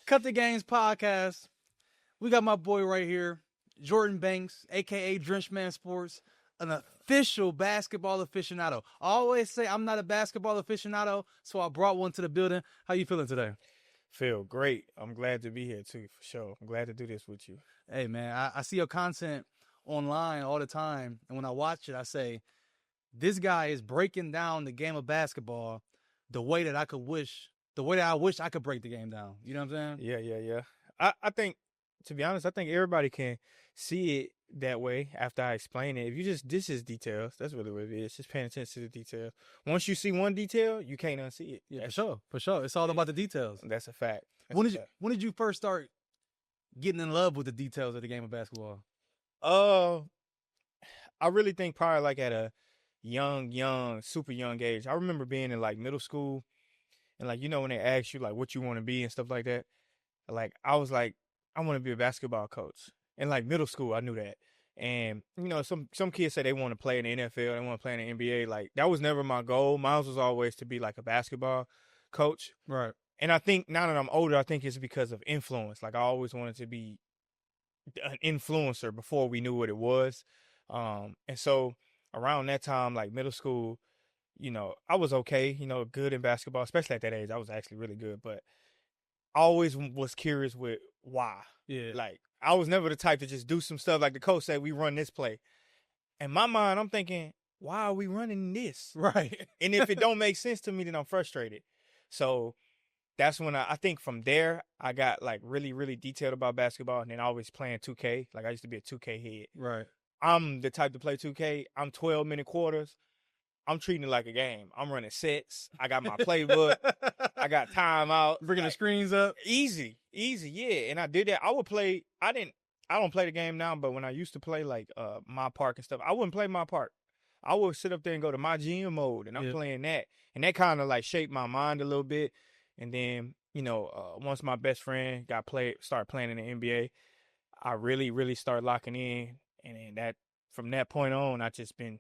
Cut the Games podcast. We got my boy right here, Jordan Banks, a.k.a. Drenchman Sports, an official basketball aficionado. I always say I'm not a basketball aficionado, so I brought one to the building. How you feeling today? Feel great. I'm glad to be here, too, for sure. I'm glad to do this with you. Hey, man, I see your content online all the time, and when I watch it, I say, this guy is breaking down the game of basketball the way that I wish I could break the game down. You know what I'm saying? Yeah. I think, to be honest, I think everybody can see it that way after I explain it. If you this is details. That's really what it is. Just paying attention to the details. Once you see one detail, you can't unsee it. Yeah, for sure. It's all about the details. That's a fact. When did you first start getting in love with the details of the game of basketball? I really think probably like at a young, super young age. I remember being in like middle school and like, when they ask you like what you want to be and stuff like that, like I was like, I want to be a basketball coach. In like middle school, I knew that. And, some kids say they want to play in the NFL, they want to play in the NBA. Like that was never my goal. Mine was always to be like a basketball coach. Right. And I think now that I'm older, I think it's because of influence. Like I always wanted to be an influencer before we knew what it was. And so around that time, like middle school, I was okay, good in basketball, especially at that age. I was actually really good, but I always was curious with why. Yeah. Like I was never the type to just do some stuff like the coach said, we run this play. In my mind, I'm thinking, why are we running this? Right. And if it don't make sense to me, then I'm frustrated. So that's when I think from there, I got like really, really detailed about basketball. And then I was playing 2K. Like I used to be a 2K head. Right. I'm the type to play 2K. I'm 12-minute quarters. I'm treating it like a game. I'm running sets. I got my playbook. I got timeout. Bringing the screens up. Easy, yeah. And I did that. I would play. I don't play the game now, but when I used to play like my park and stuff, I wouldn't play my park. I would sit up there and go to my GM mode, and I'm playing that. And that kind of like shaped my mind a little bit. And then, once my best friend started playing in the NBA, I really, really started locking in. And then from that point on, I just been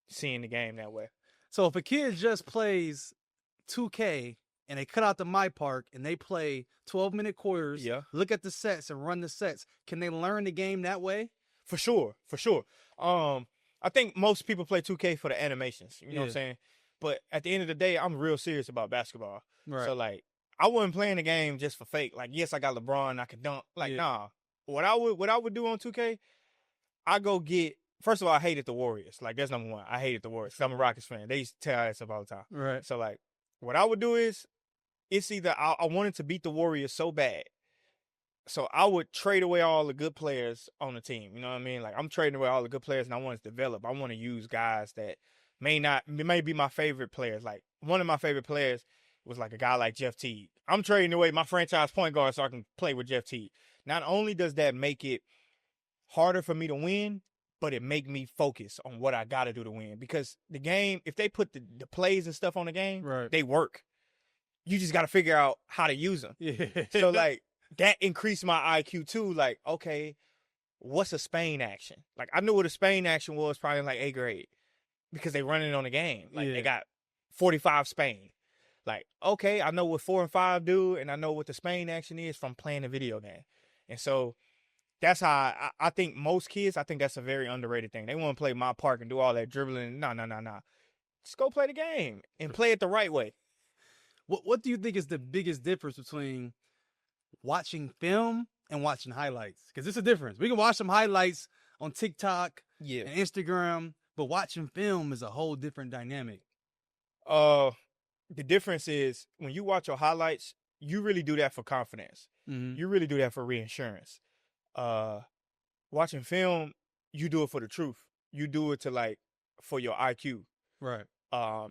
seeing the game that way. So if a kid just plays 2K and they cut out the My Park and they play 12-minute quarters, look at the sets and run the sets, can they learn the game that way? For sure. I think most people play 2K for the animations, you know what I'm saying? But at the end of the day, I'm real serious about basketball. Right. So, like, I wasn't playing the game just for fake. Like, yes, I got LeBron, I could dunk. Like, nah. What I would do on 2K, I go get. First of all, I hated the Warriors. Like, that's number one. I hated the Warriors. I'm a Rockets fan. They used to tell us all the time. Right. So, like, what I would do is, it's either I wanted to beat the Warriors so bad, so I would trade away all the good players on the team. You know what I mean? Like, I'm trading away all the good players, and I want to develop. I want to use guys that may be my favorite players. Like, one of my favorite players was like a guy like Jeff Teague. I'm trading away my franchise point guard so I can play with Jeff Teague. Not only does that make it harder for me to win, but it make me focus on what I got to do to win. Because the game, if they put the plays and stuff on the game, they work. You just got to figure out how to use them. Yeah. So, like, that increased my IQ, too. Like, okay, what's a Spain action? Like, I knew what a Spain action was probably in, like, 8th grade because they running it on the game. Like, they got 45 Spain. Like, okay, I know what 4 and 5 do, and I know what the Spain action is from playing a video game. And so that's how I think most kids, I think that's a very underrated thing. They want to play my park and do all that dribbling. No. Just go play the game and play it the right way. What do you think is the biggest difference between watching film and watching highlights? Because it's a difference. We can watch some highlights on TikTok and Instagram, but watching film is a whole different dynamic. The difference is when you watch your highlights, you really do that for confidence. Mm-hmm. You really do that for reinsurance. Watching film, you do it for the truth. You do it for your IQ. Right.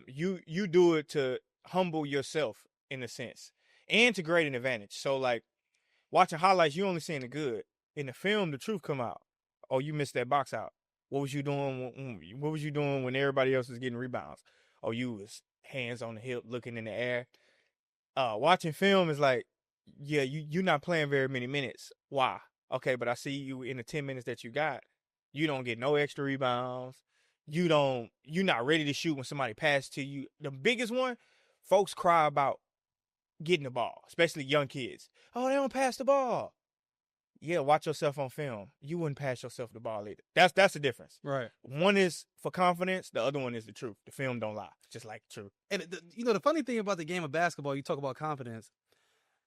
You do it to humble yourself in a sense and to create an advantage. So like watching highlights, you only seeing the good. In the film, the truth come out. Oh, you missed that box out. What was you doing when everybody else was getting rebounds? Oh, you was hands on the hip looking in the air. Watching film is like, yeah, you're not playing very many minutes. Why? Okay, but I see you in the 10 minutes that you got. You don't get no extra rebounds. You're not ready to shoot when somebody passes to you. The biggest one, folks cry about getting the ball, especially young kids. Oh, they don't pass the ball. Yeah, watch yourself on film. You wouldn't pass yourself the ball either. That's the difference. Right. One is for confidence. The other one is the truth. The film don't lie, just like the truth. And the funny thing about the game of basketball, you talk about confidence.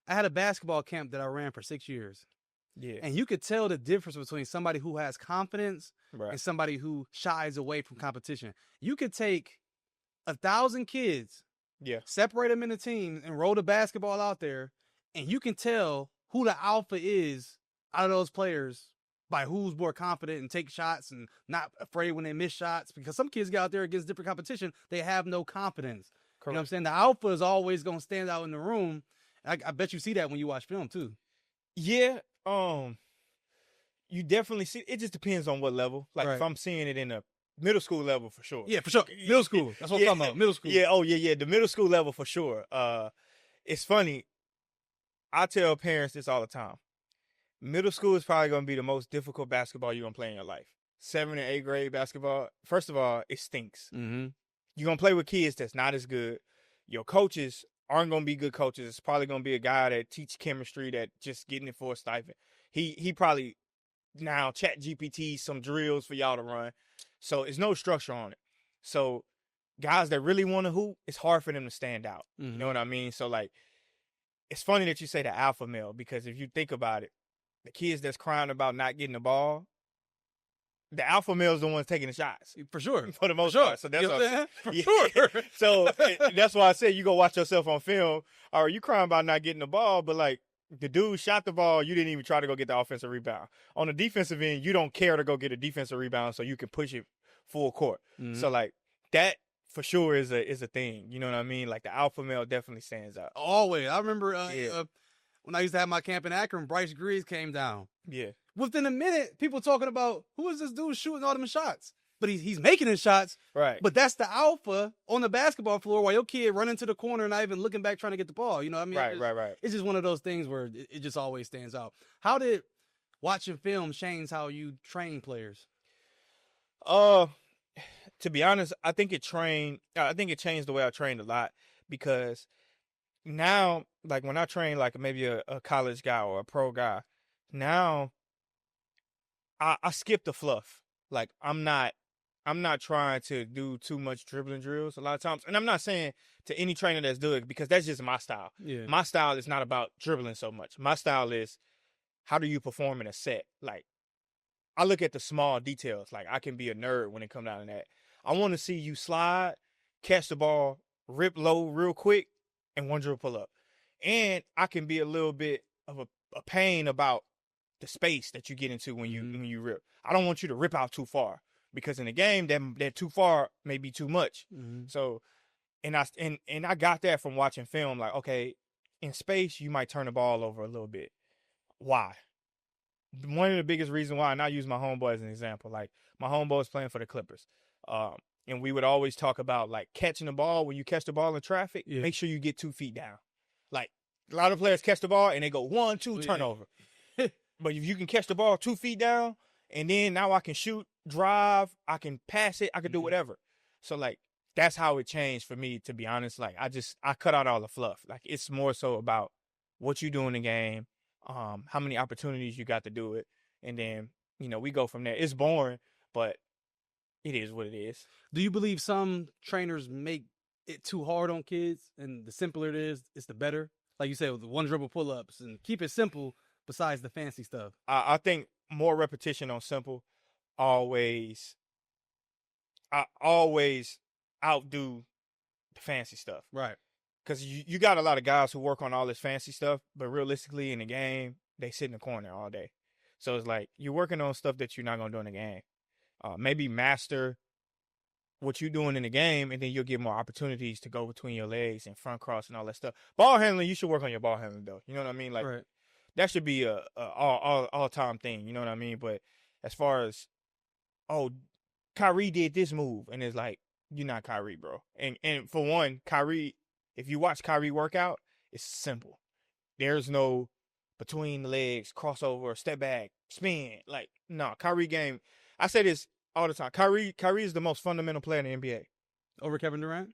I had a basketball camp that I ran for 6 years. Yeah. And you could tell the difference between somebody who has confidence Right. and somebody who shies away from competition. You could take 1,000 kids, Yeah. separate them into teams, and roll the basketball out there, and you can tell who the alpha is out of those players by who's more confident and take shots and not afraid when they miss shots. Because some kids get out there against different competition, they have no confidence. Correct. You know what I'm saying? The alpha is always going to stand out in the room. I bet you see that when you watch film too. Yeah. You definitely see. It just depends on what level. Like if I'm seeing it in a middle school level, for sure. Yeah, for sure. Middle school. That's what I'm talking about. Middle school. Yeah. Oh, yeah. The middle school level for sure. It's funny. I tell parents this all the time. Middle school is probably going to be the most difficult basketball you're going to play in your life. 7th and 8th grade basketball. First of all, it stinks. Mm-hmm. You're going to play with kids that's not as good. Your coaches aren't going to be good coaches. It's probably going to be a guy that teach chemistry that just getting it for a stipend. He probably now chat GPT some drills for y'all to run. So it's no structure on it. So guys that really want to hoop, it's hard for them to stand out. Mm-hmm. You know what I mean? So like, it's funny that you say the alpha male, because if you think about it, the kids that's crying about not getting the ball, the alpha male is the ones taking the shots. For sure. For the most part. So that's for sure. So that's why I said you go watch yourself on film. Or you crying about not getting the ball, but like the dude shot the ball, you didn't even try to go get the offensive rebound. On the defensive end, you don't care to go get a defensive rebound so you can push it full court. Mm-hmm. So like that for sure is a thing. You know what I mean? Like the alpha male definitely stands out. Always. I remember when I used to have my camp in Akron, Bryce Greaves came down. Yeah. Within a minute, people talking about who is this dude shooting all them shots? But he's making his shots. Right. But that's the alpha on the basketball floor while your kid running to the corner and not even looking back trying to get the ball. You know what I mean? Right. It's just one of those things where it just always stands out. How did watching film change how you train players? To be honest, I think it changed the way I trained a lot, because now, like when I train like maybe a college guy or a pro guy, now I skip the fluff. Like I'm not trying to do too much dribbling drills a lot of times. And I'm not saying to any trainer that's doing it, because that's just my style. Yeah. My style is not about dribbling so much. My style is, how do you perform in a set? Like I look at the small details. Like I can be a nerd when it comes down to that. I want to see you slide, catch the ball, rip low real quick, and one dribble pull up. And I can be a little bit of a pain about the space that you get into when you rip. I don't want you to rip out too far, because in the game that too far may be too much. Mm-hmm. So, and I got that from watching film. Like, okay, in space you might turn the ball over a little bit. Why? One of the biggest reasons why, and I use my homeboy as an example. Like my homeboy is playing for the Clippers, and we would always talk about like catching the ball. When you catch the ball in traffic, make sure you get 2 feet down. Like a lot of players catch the ball and they go 1, 2 turnover. But if you can catch the ball 2 feet down, and then now I can shoot, drive, I can pass it, I can do whatever. So like that's how it changed for me, to be honest. Like I cut out all the fluff. Like it's more so about what you do in the game, how many opportunities you got to do it, and then we go from there. It's boring, but it is what it is. Do you believe some trainers make it too hard on kids, and the simpler it is, it's the better? Like you said, with the one dribble pull-ups, and keep it simple besides the fancy stuff. I think more repetition on simple always outdo the fancy stuff. Right. Because you got a lot of guys who work on all this fancy stuff, but realistically in the game, they sit in the corner all day. So it's like you're working on stuff that you're not going to do in the game. Maybe master what you're doing in the game, and then you'll get more opportunities to go between your legs and front cross and all that stuff. Ball handling, you should work on your ball handling, though. You know what I mean? Like that should be a all-time thing. You know what I mean? But as far as, Kyrie did this move, and it's like, you're not Kyrie, bro. And for one, Kyrie, if you watch Kyrie work out, it's simple. There's no between the legs, crossover, step back, spin. Like, no, Kyrie game. I say this all the time. Kyrie is the most fundamental player in the NBA. Over Kevin Durant?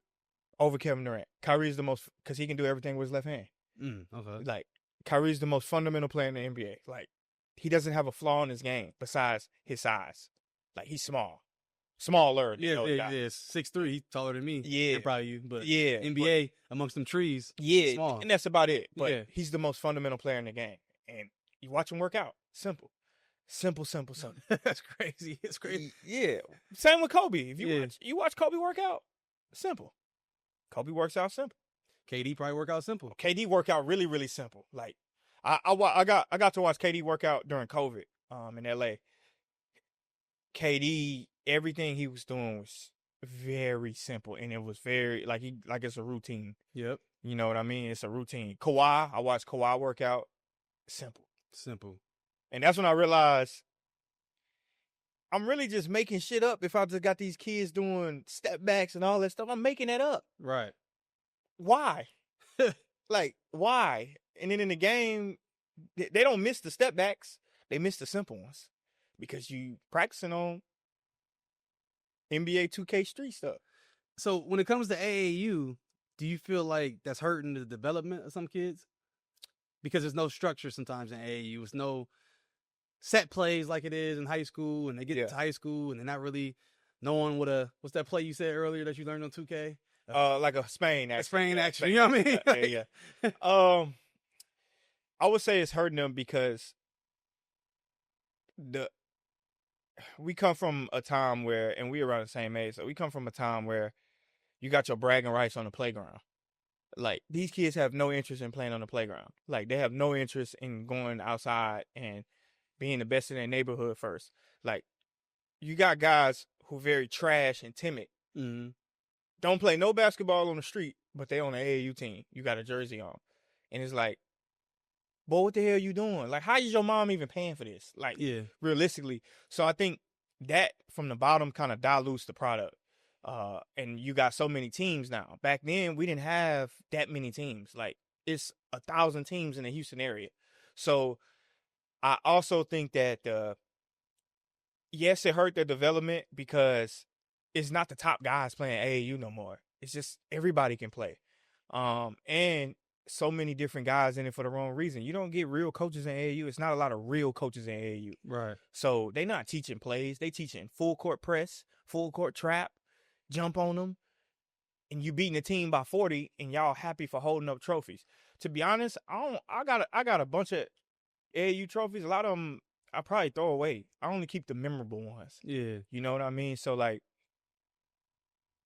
Over Kevin Durant. Kyrie is the most, because he can do everything with his left hand. Okay. Like, Kyrie's the most fundamental player in the NBA. Like, he doesn't have a flaw in his game besides his size. Like, he's smaller than Yeah, those guys. 6'3". He's taller than me. Yeah. And probably you, but Yeah, NBA amongst them trees, yeah, small. and that's about it. But Yeah. he's the most fundamental player in the game, and you watch him work out. Simple. That's crazy. It's crazy. Yeah. Same with Kobe. If Yeah. you watch Kobe work out, simple. Kobe works out simple. KD probably work out simple. KD work out really, really simple. Like, I got to watch KD work out during COVID in LA. KD, everything he was doing was very simple, and it was very like it's a routine. Yep. You know what I mean? It's a routine. Kawhi, I watched Kawhi work out. Simple. And that's when I realized I'm really just making shit up if I just got these kids doing step backs and all that stuff. I'm making that up. Right. Why? Like, why? And then in the game, they don't miss the step backs. They miss the simple ones because you practicing on NBA 2K street stuff. So when it comes to AAU, do you feel like that's hurting the development of some kids? Because there's no structure sometimes in AAU. It's no set plays like it is in high school, and they get to high school and they're not really knowing what's that play you said earlier that you learned on 2K? Like a Spain action. A Spain action. You know what I mean? Yeah. I would say it's hurting them because we come from a time where, and we around the same age, so we come from a time where you got your bragging rights on the playground. Like, these kids have no interest in playing on the playground. Like, they have no interest in going outside and being the best in their neighborhood first. Like, you got guys who are very trash and timid. Mm-hmm. Don't play no basketball on the street, but they on an AAU team. You got a jersey on. And it's like, boy, what the hell you doing? Like, how is your mom even paying for this? Like, realistically. So I think that from the bottom kind of dilutes the product. And you got so many teams now. Back then, we didn't have that many teams. Like, it's 1,000 teams in the Houston area. So I also think that, yes, it hurt their development because it's not the top guys playing AAU no more. It's just everybody can play. And so many different guys in it for the wrong reason. You don't get real coaches in AAU. It's not a lot of real coaches in AAU. Right. So they're not teaching plays. They teaching full court press, full court trap, jump on them, and you beating the team by 40, and y'all happy for holding up trophies. To be honest, I got a bunch of AAU trophies. A lot of them I probably throw away. I only keep the memorable ones. Yeah. You know what I mean? So, like,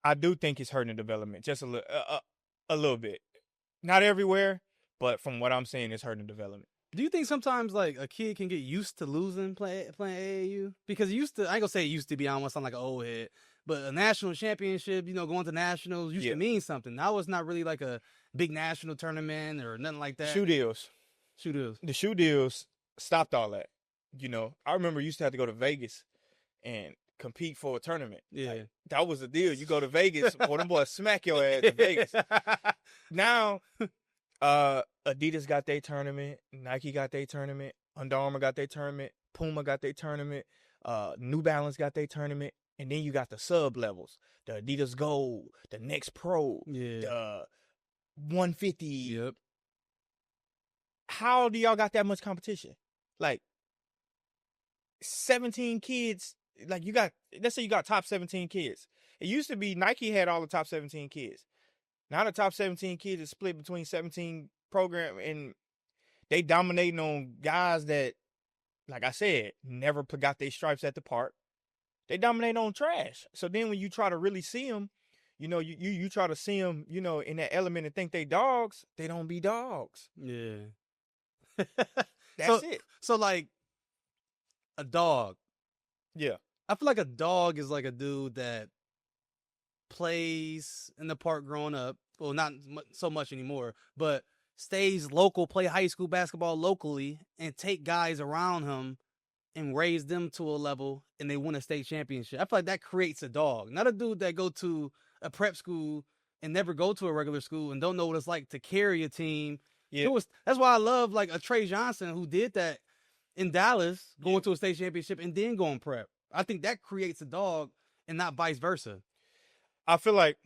I do think it's hurting the development just a little bit. Not everywhere, but from what I'm seeing, it's hurting the development. Do you think sometimes, like, a kid can get used to losing playing AAU? Because I ain't gonna say it used to be, I don't want to sound like an old head, but a national championship, going to nationals used to mean something. Now it's not really like a big national tournament or nothing like that. Shoe deals. The shoe deals stopped all that. I remember you used to have to go to Vegas and compete for a tournament. Yeah. Like, that was the deal. You go to Vegas, boy, them boys smack your ass in Vegas. Now, Adidas got their tournament, Nike got their tournament, Under Armour got their tournament, Puma got their tournament, New Balance got their tournament, and then you got the sub levels, the Adidas Gold, the Next Pro, the 150. Yep. How do y'all got that much competition? Like, 17 kids, like, let's say you got top 17 kids. It used to be Nike had all the top 17 kids. Now the top 17 kids is split between 17 program, and they dominating on guys that, like I said, never got their stripes at the park. They dominate on trash. So then when you try to really see them, you try to see them, in that element and think they dogs, they don't be dogs. Yeah. That's it. So, like, a dog. Yeah. I feel like a dog is like a dude that plays in the park growing up. Well, not so much anymore, but stays local, play high school basketball locally, and take guys around him and raise them to a level, and they win a state championship. I feel like that creates a dog. Not a dude that go to a prep school and never go to a regular school and don't know what it's like to carry a team. Yeah. That's why I love, like, a Trey Johnson who did that in Dallas, going to a state championship and then going prep. I think that creates a dog and not vice versa. I feel like,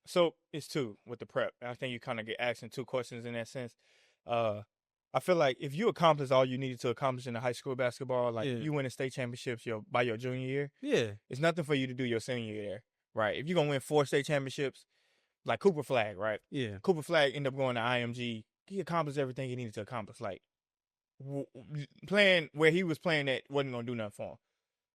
so it's two with the prep. I think you kind of get asking two questions in that sense. I feel like if you accomplish all you needed to accomplish in the high school basketball, like Yeah. you win a state championships by your junior year, Yeah. it's nothing for you to do your senior year there, right? If you're gonna win 4 state championships, like Cooper Flag, right? Yeah. Cooper Flag ended up going to IMG. He accomplished everything he needed to accomplish. Like playing where he was playing at wasn't gonna do nothing for him.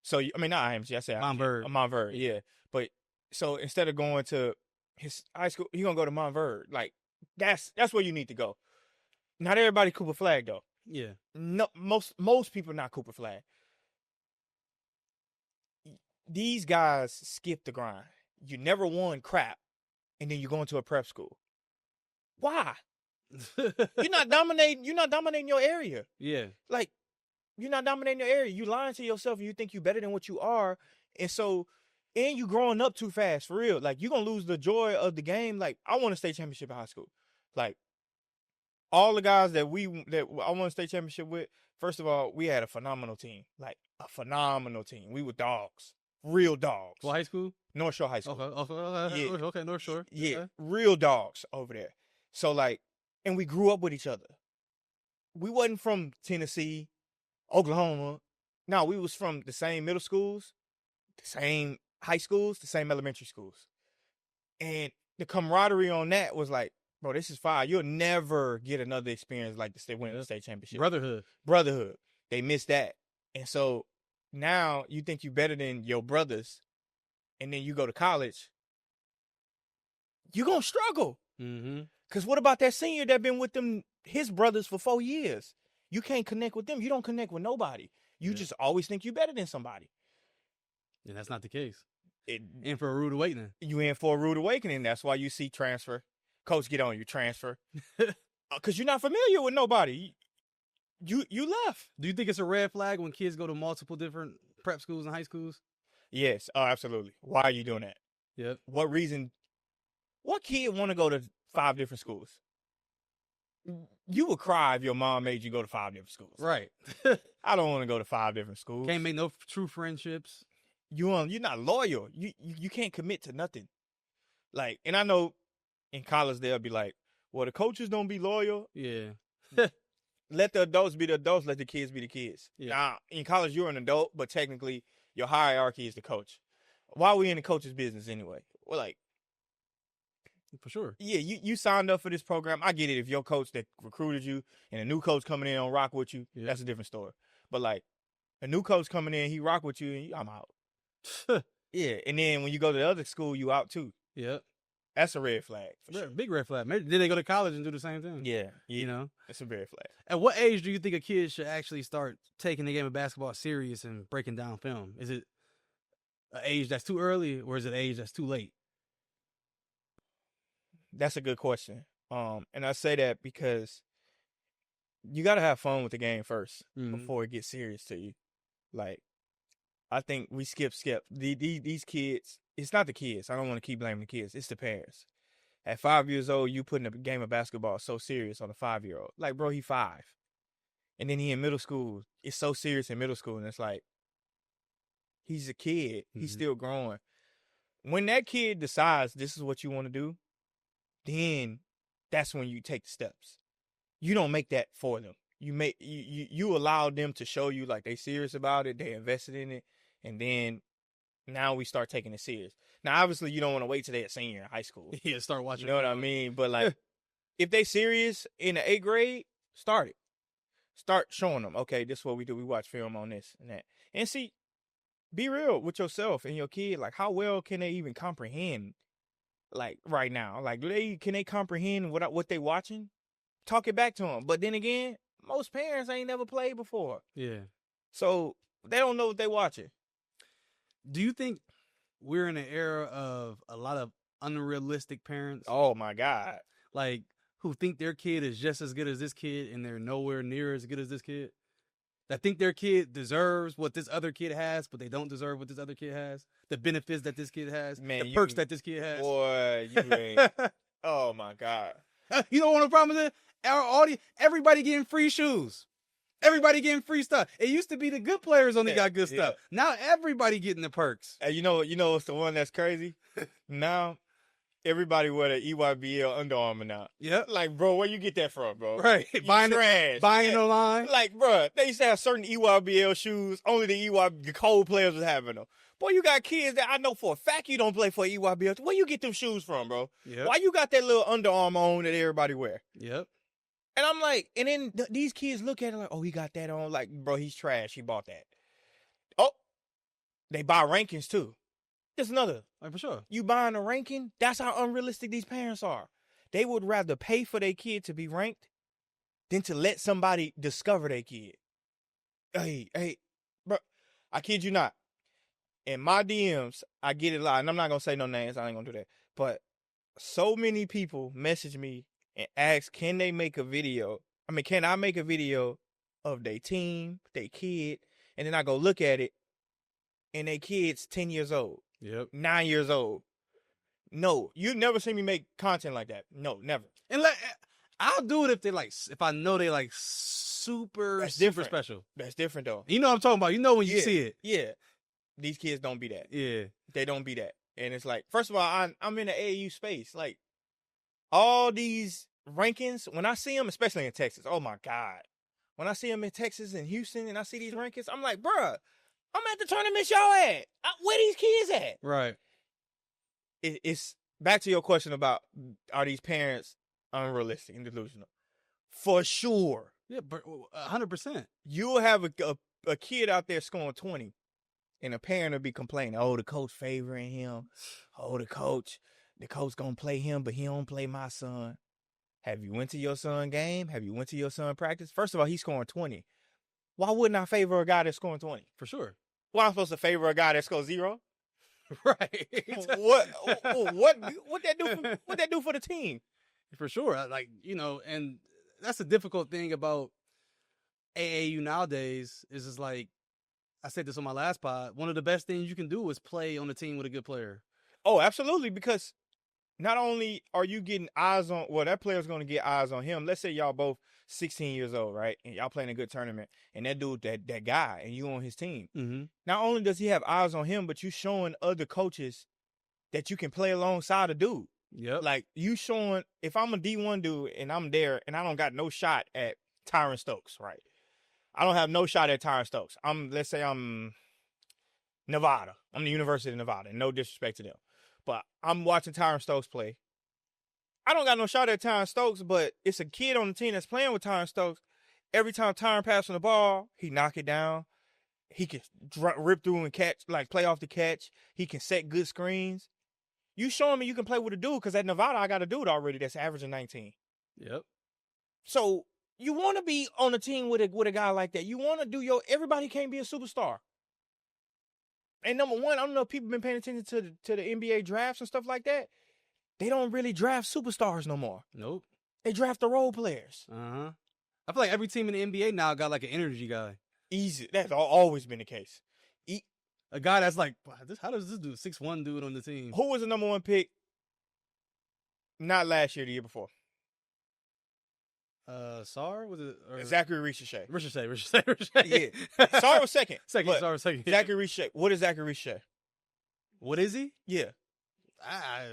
So I mean, not IMG. I said Montverde. Montverde, yeah. But so instead of going to his high school, he gonna go to Montverde. Like that's where you need to go. Not everybody Cooper Flag though. Yeah. No, most people not Cooper Flag. These guys skip the grind. You never won crap, and then you go into a prep school. Why? You're not dominating. You're not dominating your area. Yeah. Like you're not dominating your area. You lying to yourself, and you think you better than what you are, and you growing up too fast for real. Like you're gonna lose the joy of the game. Like I won a state championship in high school. Like all the guys that I won a state championship with. First of all, we had a phenomenal team. Like a phenomenal team. We were dogs, real dogs. What high school? North Shore High School. Okay. Yeah. Okay. North Shore. Yeah, Okay. real dogs over there. So like, and we grew up with each other. We wasn't from Tennessee, Oklahoma. No, we was from the same middle schools, the same high schools, the same elementary schools. And the camaraderie on that was like, bro, this is fire. You'll never get another experience like this. They win the state championship. Brotherhood. They missed that. And so now you think you better than your brothers, and then you go to college, you're going to struggle. Mm-hmm. Because what about that senior that been with them, his brothers for 4 years? You can't connect with them. You don't connect with nobody. You just always think you better than somebody. And that's not the case. In for a rude awakening. You in for a rude awakening. That's why you see transfer. Coach, get on you, transfer. Because you're not familiar with nobody. You left. Do you think it's a red flag when kids go to multiple different prep schools and high schools? Yes. Oh, absolutely. Why are you doing that? Yep. What reason? What kid want to go to 5 different schools? You would cry if your mom made you go to 5 different schools. Right. I don't want to go to 5 different schools. Can't make no true friendships. You're not loyal. You can't commit to nothing. Like, and I know in college they'll be like, well, the coaches don't be loyal. Yeah. Let the adults be the adults. Let the kids be the kids. Yeah. Now, in college, you're an adult, but technically your hierarchy is the coach. Why are we in the coach's business anyway? Well, like, for sure. Yeah, you signed up for this program. I get it. If your coach that recruited you and a new coach coming in on rock with you, that's a different story. But like a new coach coming in, he rock with you, and I'm out. Yeah, and then when you go to the other school, you out too. Yep. That's a red flag. For sure. Big red flag. Maybe then they go to college and do the same thing. Yeah. You know? It's a red flag. At what age do you think a kid should actually start taking the game of basketball serious and breaking down film? Is it an age that's too early, or is it an age that's too late? That's a good question. And I say that because you got to have fun with the game first before it gets serious to you. Like, I think we skip. These kids, it's not the kids. I don't want to keep blaming the kids. It's the parents. At 5 years old, you putting a game of basketball so serious on a 5-year-old. Like, bro, he 5. And then he in middle school. It's so serious in middle school. And it's like, he's a kid. He's still growing. When that kid decides this is what you want to do, then that's when you take the steps. You don't make that for them. You allow them to show you like they serious about it, they invested in it, and then now we start taking it serious. Now, obviously, you don't want to wait till they're a senior in high school. Yeah, start watching. You know what I mean? But like, if they serious in the 8th grade, start it. Start showing them, okay, this is what we do. We watch film on this and that. And see, be real with yourself and your kid. Like, how well can they even comprehend? Like right now, like can they comprehend what they watching? Talk it back to them. But then again, most parents ain't never played before. Yeah. So they don't know what they watching. Do you think we're in an era of a lot of unrealistic parents? Oh my God. Like who think their kid is just as good as this kid and they're nowhere near as good as this kid? That think their kid deserves what this other kid has, but they don't deserve what this other kid has. The benefits that this kid has, the perks that this kid has. Boy, you ain't. Oh my God. You know what the problem is? Our audience, everybody getting free shoes. Everybody getting free stuff. It used to be the good players only got good stuff. Now everybody getting the perks. Hey, you know what's the one that's crazy? Now everybody wear the EYBL Under Armour now. Yep. Like, bro, where you get that from, bro? Right. You Buying trash. Buying online. Like, bro, they used to have certain EYBL shoes. Only the cold players was having them. Boy, you got kids that I know for a fact you don't play for EYBL. Where you get them shoes from, bro? Yep. Why you got that little Under Armour on that everybody wear? Yep. And I'm like, and then these kids look at it like, oh, he got that on. Like, bro, he's trash. He bought that. Oh, they buy rankings too. Just another. Like, for sure. You buying a ranking? That's how unrealistic these parents are. They would rather pay for their kid to be ranked than to let somebody discover their kid. Hey, bro, I kid you not. In my DMs, I get it a lot, and I'm not going to say no names. I ain't going to do that. But so many people message me and ask, can they make a video? I mean, can I make a video of their team, their kid, and then I go look at it, and their kid's 10 years old. Yep. 9 years old. No, you never see me make content like that. No, never. And I'll do it if I know they like super special. That's different though. You know what I'm talking about. You know when you see it. Yeah. These kids don't be that. Yeah. They don't be that. And it's like, first of all, I'm in the AAU space. Like, all these rankings, when I see them, especially in Texas, oh my God. When I see them in Texas and Houston and I see these rankings, I'm like, bruh, I'm at the tournament y'all at. Where these kids at? Right. It's back to your question about, are these parents unrealistic and delusional? For sure. Yeah, but 100%. You'll have a kid out there scoring 20, and a parent will be complaining, oh, the coach favoring him. Oh, the coach gonna play him, but he don't play my son. Have you went to your son game? Have you went to your son practice? First of all, he's scoring 20. Why wouldn't I favor a guy that's scoring 20? For sure. Why am I supposed to favor a guy that scores 0? Right. What that do for the team? For sure. And that's the difficult thing about AAU nowadays is just like, I said this on my last pod, one of the best things you can do is play on a team with a good player. Oh, absolutely, because not only are you getting eyes on, well, that player's going to get eyes on him. Let's say y'all both 16 years old, right? And y'all playing a good tournament, and that dude, that guy, and you on his team. Mm-hmm. Not only does he have eyes on him, but you showing other coaches that you can play alongside a dude. Yep. Like, you showing, if I'm a D1 dude and I'm there and I don't got no shot at Tyron Stokes, right? I don't have no shot at Tyron Stokes. Let's say I'm Nevada. I'm the University of Nevada. No disrespect to them. But I'm watching Tyron Stokes play. I don't got no shot at Tyron Stokes, but it's a kid on the team that's playing with Tyron Stokes. Every time Tyron passes on the ball, he knock it down. He can rip through and catch, like play off the catch. He can set good screens. You showing me you can play with a dude, because at Nevada, I got a dude already that's averaging 19. Yep. So you want to be on a team with a guy like that. You want to do everybody can't be a superstar. And number one, I don't know if people been paying attention to the NBA drafts and stuff like that. They don't really draft superstars no more. Nope. They draft the role players. Uh-huh. I feel like every team in the NBA now got like an energy guy. Easy. That's always been the case. A guy that's like, how does this dude, 6'1" dude on the team? Who was the number one pick? Not last year, the year before. Sar was it? Or... Zachary Ricochet. Ricochet. Yeah. Sar was second. Sar was second. Zachary Ricochet. What is Zachary Ricochet? What is he? Yeah.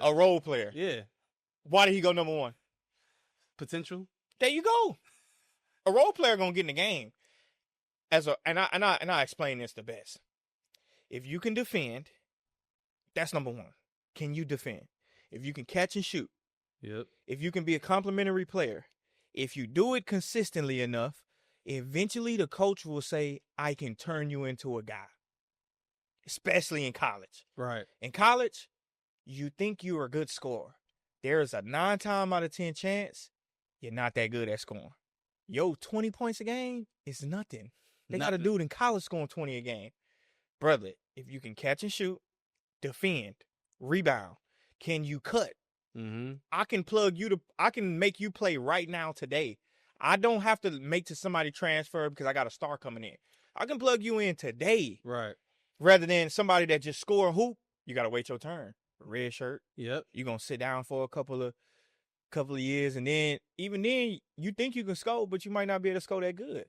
A role player. Yeah. Why did he go number one? Potential. There you go. A role player gonna get in the game. And I explain this the best. If you can defend, that's number one. Can you defend? If you can catch and shoot. Yep. If you can be a complimentary player. If you do it consistently enough, eventually the coach will say, I can turn you into a guy. Especially in college. Right. In college, you think you're a good scorer. There is a 9 times out of 10 chance you're not that good at scoring. 20 points a game is nothing. They got a dude in college scoring 20 a game. Brother, if you can catch and shoot, defend, rebound, can you cut? Mm-hmm. I can make you play right now today. I don't have to make to somebody transfer because I got a star coming in. I can plug you in today. Right. Rather than somebody that just score and hoop, you got to wait your turn. Red shirt. Yep. You're going to sit down for a couple of years, and then even then you think you can score, but you might not be able to score that good.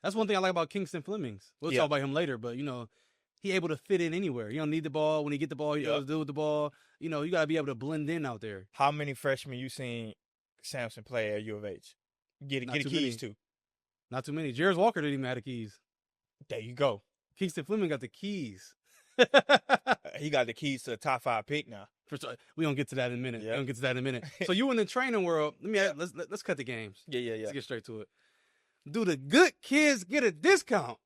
That's one thing I like about Kingston Flemings. We'll talk about him later, but he able to fit in anywhere. He don't need the ball. When he get the ball, he does do with the ball. You know, you got to be able to blend in out there. How many freshmen you seen Samson play at U of H? Get the keys to. Not too many. Jarris Walker didn't even have the keys. There you go. Kingston Fleming got the keys. He got the keys to the top 5 pick now. For sure. We gonna get to that in a minute. Yeah. We gonna get to that in a minute. So you in the training world? Let's cut the games. Yeah. Let's get straight to it. Do the good kids get a discount?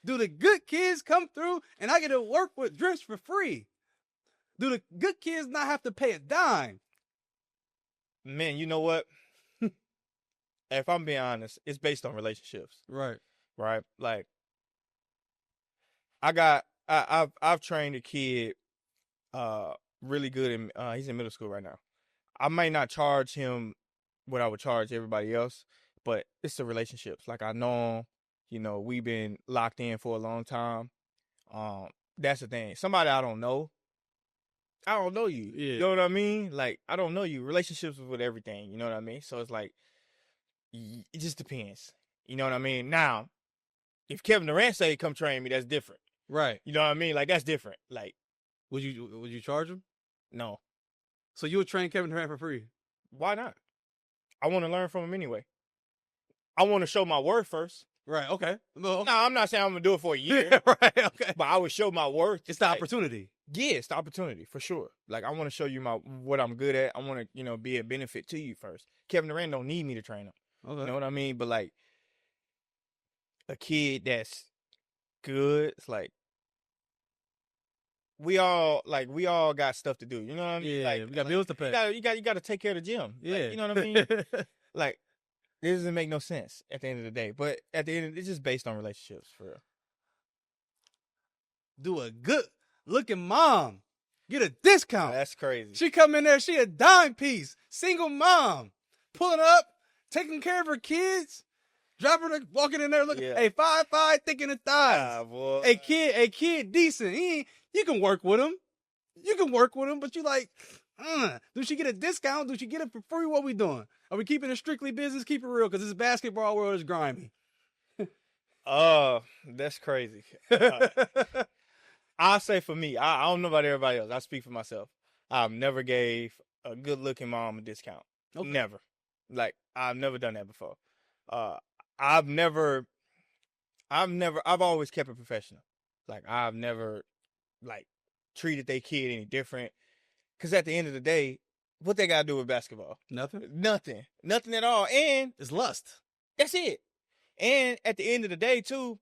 Do the good kids come through and I get to work with Drench for free? Do the good kids not have to pay a dime? Man, you know what? If I'm being honest, it's based on relationships. Right. Like, I've trained a kid really good in he's in middle school right now. I might not charge him what I would charge everybody else, but it's the relationships. Like, I know him, you know, we've been locked in for a long time. That's the thing. Somebody I don't know you. Yeah. You know what I mean? Like, I don't know you. Relationships with everything, you know what I mean? So it's like, it just depends. You know what I mean? Now, if Kevin Durant say come train me, that's different. Right. You know what I mean? Like, that's different. Like, would you charge him? No. So you would train Kevin Durant for free? Why not? I want to learn from him anyway. I want to show my worth first. Right. Okay. No, I'm not saying I'm gonna do it for a year. Yeah, right. Okay. But I would show my worth. It's the opportunity. Yeah, it's the opportunity for sure. Like, I want to show you what I'm good at. I want to, you know, be a benefit to you first. Kevin Durant don't need me to train him. Okay. You know what I mean? But like, a kid that's good, it's like, we all got stuff to do. You know what I mean? Yeah, like, we got bills to pay. You got to take care of the gym. Yeah. Like, you know what I mean? Like, it doesn't make no sense at the end of the day. But at the end, it's just based on relationships, for real. Do a good looking mom get a discount? That's crazy. She come in there, she a dime piece, single mom, pulling up, taking care of her kids, dropping her, walking in there looking, hey, 5'5", thick in the thighs. Boy. A kid decent. You can work with him. But you like, do she get a discount? Do she get it for free? What we doing? Are we keeping it strictly business? Keep it real, because this basketball world is grimy. That's crazy. I'll say for me, I don't know about everybody else. I speak for myself. I've never gave a good-looking mom a discount. Okay. Never. Like, I've never done that before. I've always kept it professional. Like, I've never, like, treated their kid any different. Because at the end of the day, what they got to do with basketball? Nothing at all. And it's lust. That's it. And at the end of the day, too,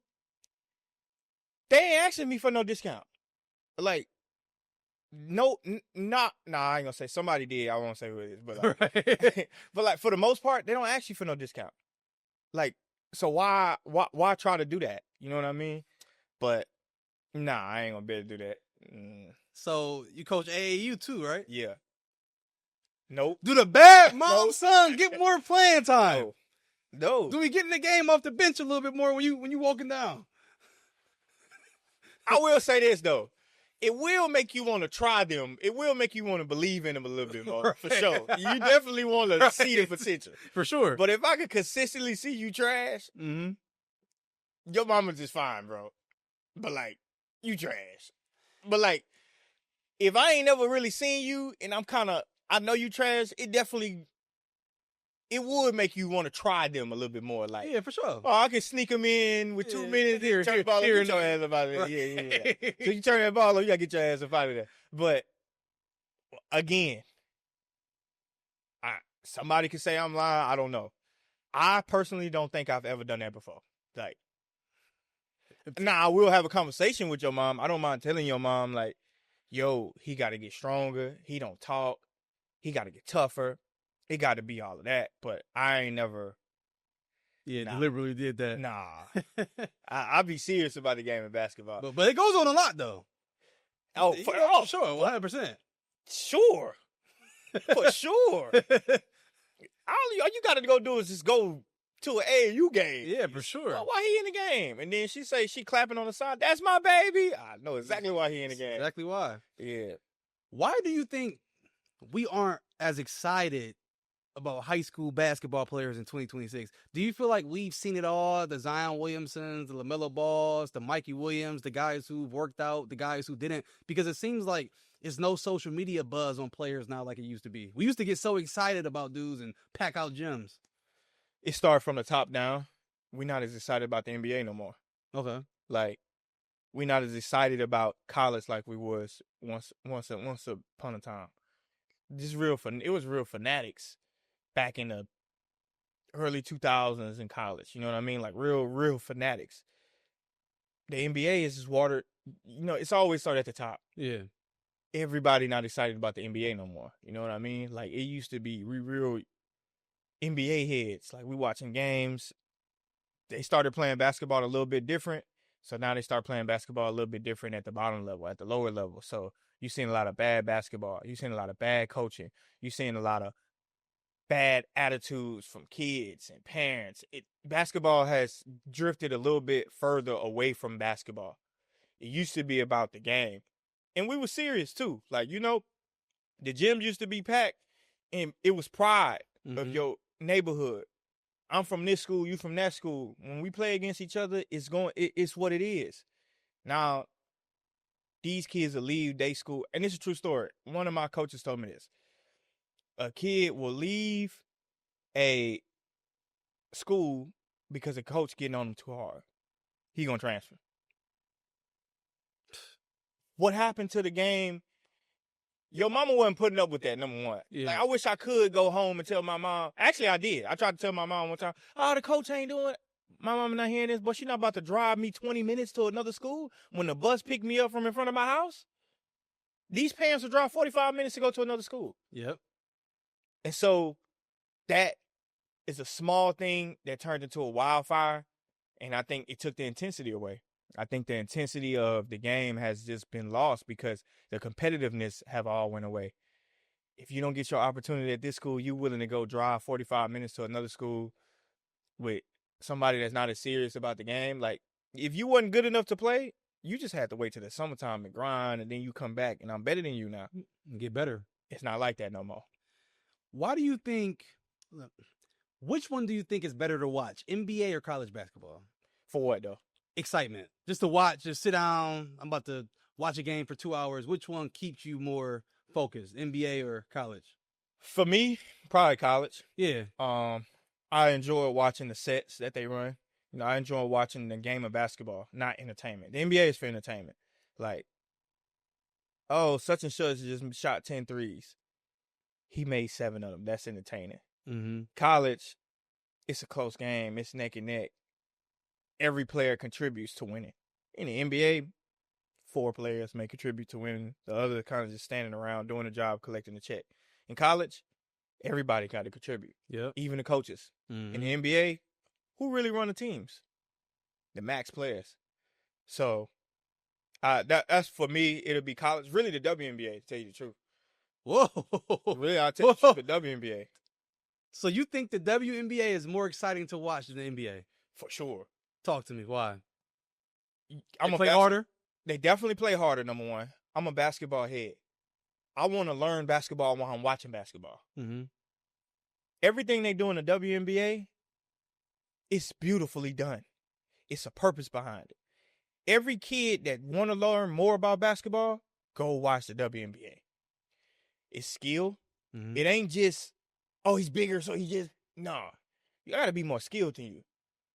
they ain't asking me for no discount. Like, I ain't gonna say somebody did. I won't say who it is, but like, right. But like, for the most part, they don't ask you for no discount. Like, so why try to do that? You know what I mean? But nah, I ain't gonna be able to do that. So you coach AAU too, right? Yeah. Nope. Do the bad mom son get more playing time? No. Do we get in the game off the bench a little bit more when you walking down? I will say this though. It will make you want to try them. It will make you want to believe in them a little bit more, right. For sure. You definitely want to see the potential. For sure. But if I could consistently see you trash, your mama's just fine, bro. But like, you trash. But like, if I ain't never really seen you and I know you trash, it would make you want to try them a little bit more. Like, yeah, for sure. Oh, I can sneak them in with 2 minutes. Here, turn the ball over, get your ass up out of there. Right. Yeah. So you turn that ball over, you gotta get your ass up out of there. But again, somebody could say I'm lying. I don't know. I personally don't think I've ever done that before. Like, now I will have a conversation with your mom. I don't mind telling your mom, like, yo, he got to get stronger. He don't talk. He got to get tougher. It got to be all of that, but I ain't never. Yeah, deliberately did that. Nah, I be serious about the game of basketball. But it goes on a lot though. Oh, for sure, 100%. Sure, for sure. All you got to go do is just go to an AAU game. Yeah, for sure. Well, why he in the game? And then she say she clapping on the side. That's my baby. I know exactly why he in the game. Exactly why. Yeah. Why do you think we aren't as excited about high school basketball players in 2026. Do you feel like we've seen it all? The Zion Williamsons, the LaMelo Balls, the Mikey Williams, the guys who've worked out, the guys who didn't? Because it seems like it's no social media buzz on players now like it used to be. We used to get so excited about dudes and pack out gyms. It started from the top down. We're not as excited about the NBA no more. Okay. Like, we're not as excited about college like we was once upon a time. It was real fanatics back in the early 2000s in college. You know what I mean? Like real fanatics. The NBA is just watered. It's always started at the top. Yeah. Everybody not excited about the NBA no more. You know what I mean? Like, it used to be real NBA heads. Like, we watching games. They started playing basketball a little bit different. So now they start playing basketball a little bit different at the bottom level, at the lower level. So you've seen a lot of bad basketball. You've seen a lot of bad coaching. You've seen a lot of bad attitudes from kids and parents. Basketball has drifted a little bit further away from basketball. It used to be about the game. And we were serious too. Like, the gym used to be packed and it was pride of your neighborhood. I'm from this school, you from that school. When we play against each other, it's what it is. Now, these kids will leave day school, and it's a true story. One of my coaches told me this. A kid will leave a school because a coach getting on him too hard. He gonna transfer. What happened to the game? Your mama wasn't putting up with that, number one. Yeah. Like, I wish I could go home and tell my mom. Actually, I did. I tried to tell my mom one time, the coach ain't doing it. My mama not hearing this, but she not about to drive me 20 minutes to another school when the bus picked me up from in front of my house. These parents will drive 45 minutes to go to another school. Yep. And so that is a small thing that turned into a wildfire, and I think it took the intensity away. I think the intensity of the game has just been lost because the competitiveness have all went away. If you don't get your opportunity at this school, you're willing to go drive 45 minutes to another school with somebody that's not as serious about the game. Like, if you wasn't good enough to play, you just had to wait till the summertime and grind, and then you come back, and I'm better than you now. Get better. It's not like that no more. Why do you think, which one do you think is better to watch, NBA or college basketball? For what, though? Excitement. Just to watch, just sit down. I'm about to watch a game for 2 hours. Which one keeps you more focused, NBA or college? For me, probably college. Yeah. I enjoy watching the sets that they run. I enjoy watching the game of basketball, not entertainment. The NBA is for entertainment. Like, such and such just shot 10 threes. He made 7 of them. That's entertaining. Mm-hmm. College, it's a close game. It's neck and neck. Every player contributes to winning. In the NBA, 4 players may contribute to winning. The other kind of just standing around doing a job, collecting the check. In college, everybody got to contribute. Yep. Even the coaches. Mm-hmm. In the NBA, who really run the teams? The max players. So that's for me. It'll be college. Really, the WNBA, to tell you the truth. Whoa. Really, I'll tell you the WNBA. So you think the WNBA is more exciting to watch than the NBA? For sure. Talk to me. Why? They play harder? They definitely play harder, number one. I'm a basketball head. I want to learn basketball while I'm watching basketball. Mm-hmm. Everything they do in the WNBA, it's beautifully done. It's a purpose behind it. Every kid that want to learn more about basketball, go watch the WNBA. It's skill. Mm-hmm. It ain't just, he's bigger, so he just, nah. You got to be more skilled than you.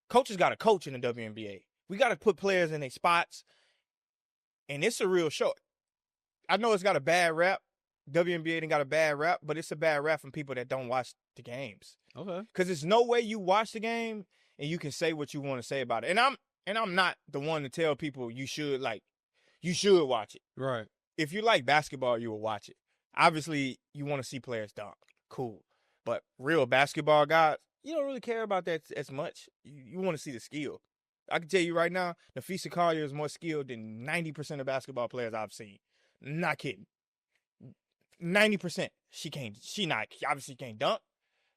Coaches got to coach in the WNBA. We got to put players in their spots. And it's a real show. I know it's got a bad rap. WNBA ain't got a bad rap, but it's a bad rap from people that don't watch the games. Okay. Because there's no way you watch the game and you can say what you want to say about it. And I'm not the one to tell people you should watch it. Right. If you like basketball, you will watch it. Obviously, you want to see players dunk. Cool. But real basketball guys, you don't really care about that as much. You want to see the skill. I can tell you right now, Nafisa Collier is more skilled than 90% of basketball players I've seen. Not kidding. 90%. She obviously can't dunk.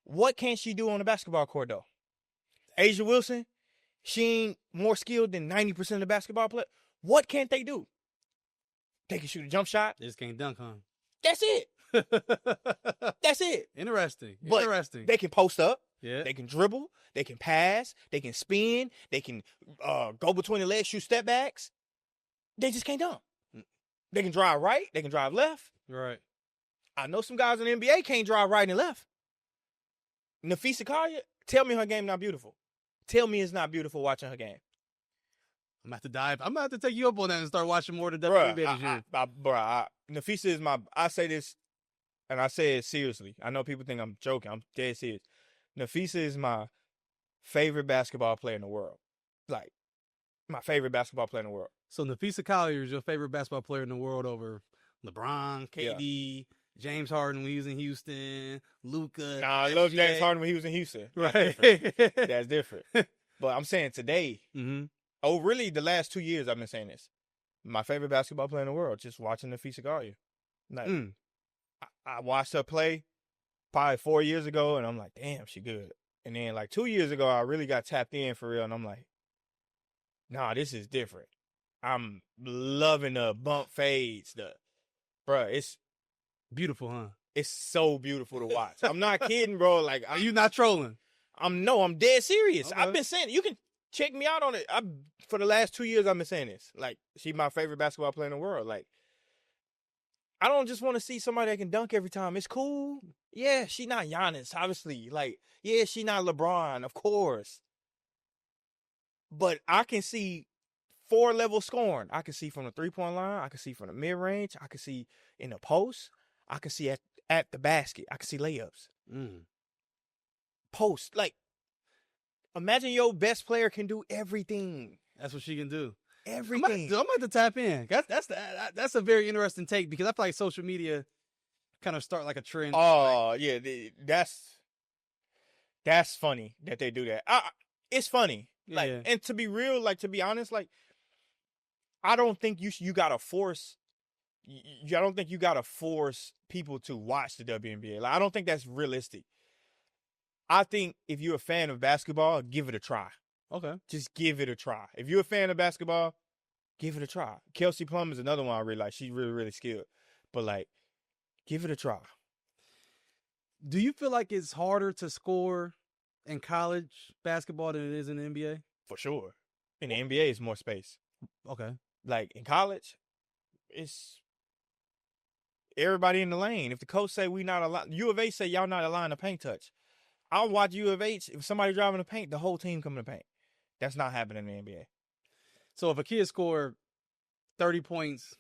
What can she do on the basketball court, though? Asia Wilson, she ain't more skilled than 90% of the basketball players. What can't they do? They can shoot a jump shot. They just can't dunk, huh? That's it. That's it. Interesting. But Interesting. they can post up. Yeah. They can dribble. They can pass. They can spin. They can go between the legs, shoot step backs. They just can't dunk. They can drive right. They can drive left. Right. I know some guys in the NBA can't drive right and left. Nafisa Collier, tell me her game not beautiful. Tell me it's not beautiful watching her game. I'm gonna have to dive. I'm gonna have to take you up on that and start watching more of the WNBA this year. Nafisa is I say this, and I say it seriously. I know people think I'm joking. I'm dead serious. Nafisa is my favorite basketball player in the world. Like, my favorite basketball player in the world. So Nafisa Collier is your favorite basketball player in the world over LeBron, KD, James Harden when he was in Houston, Luka. Nah, I love James Harden when he was in Houston. Right. That's different. But I'm saying today, really the last 2 years I've been saying this. My favorite basketball player in the world, just watching Nafisa Collier. Like, I watched her play probably 4 years ago, and I'm like, damn, she good. And then like 2 years ago, I really got tapped in for real, and I'm like, nah, this is different. I'm loving the bump fades. Bruh, it's beautiful, huh? It's so beautiful to watch. I'm not kidding, bro. Like, are you not trolling? I'm dead serious. Okay. I've been saying it. You can check me out on it. For the last 2 years, I've been saying this. Like, she's my favorite basketball player in the world. Like, I don't just want to see somebody that can dunk every time. It's cool. Yeah, she not Giannis, obviously. Like, yeah, she not LeBron, of course. But I can see 4-level scoring. I can see from the three-point line. I can see from the mid-range. I can see in the post. I can see at the basket. I can see layups. Post. Like, imagine your best player can do everything. That's what she can do. Everything. I'm about to tap in. That's a very interesting take because I feel like social media kind of start like a trend. Oh, yeah. That's funny that they do that. It's funny. Like, yeah. And to be real, like, to be honest, like, I don't think you gotta force. I don't think you gotta force people to watch the WNBA. Like, I don't think that's realistic. I think if you're a fan of basketball, give it a try. Okay. Just give it a try. If you're a fan of basketball, give it a try. Kelsey Plum is another one I really like. She's really, really skilled. But, like, give it a try. Do you feel like it's harder to score in college basketball than it is in the NBA? For sure. In the NBA, it's more space. Okay. Like, in college, it's everybody in the lane. If the coach say we not allowed, U of H say y'all not allowing the paint touch. I'll watch U of H. If somebody driving the paint, the whole team coming to paint. That's not happening in the NBA. So if a kid scored 30 points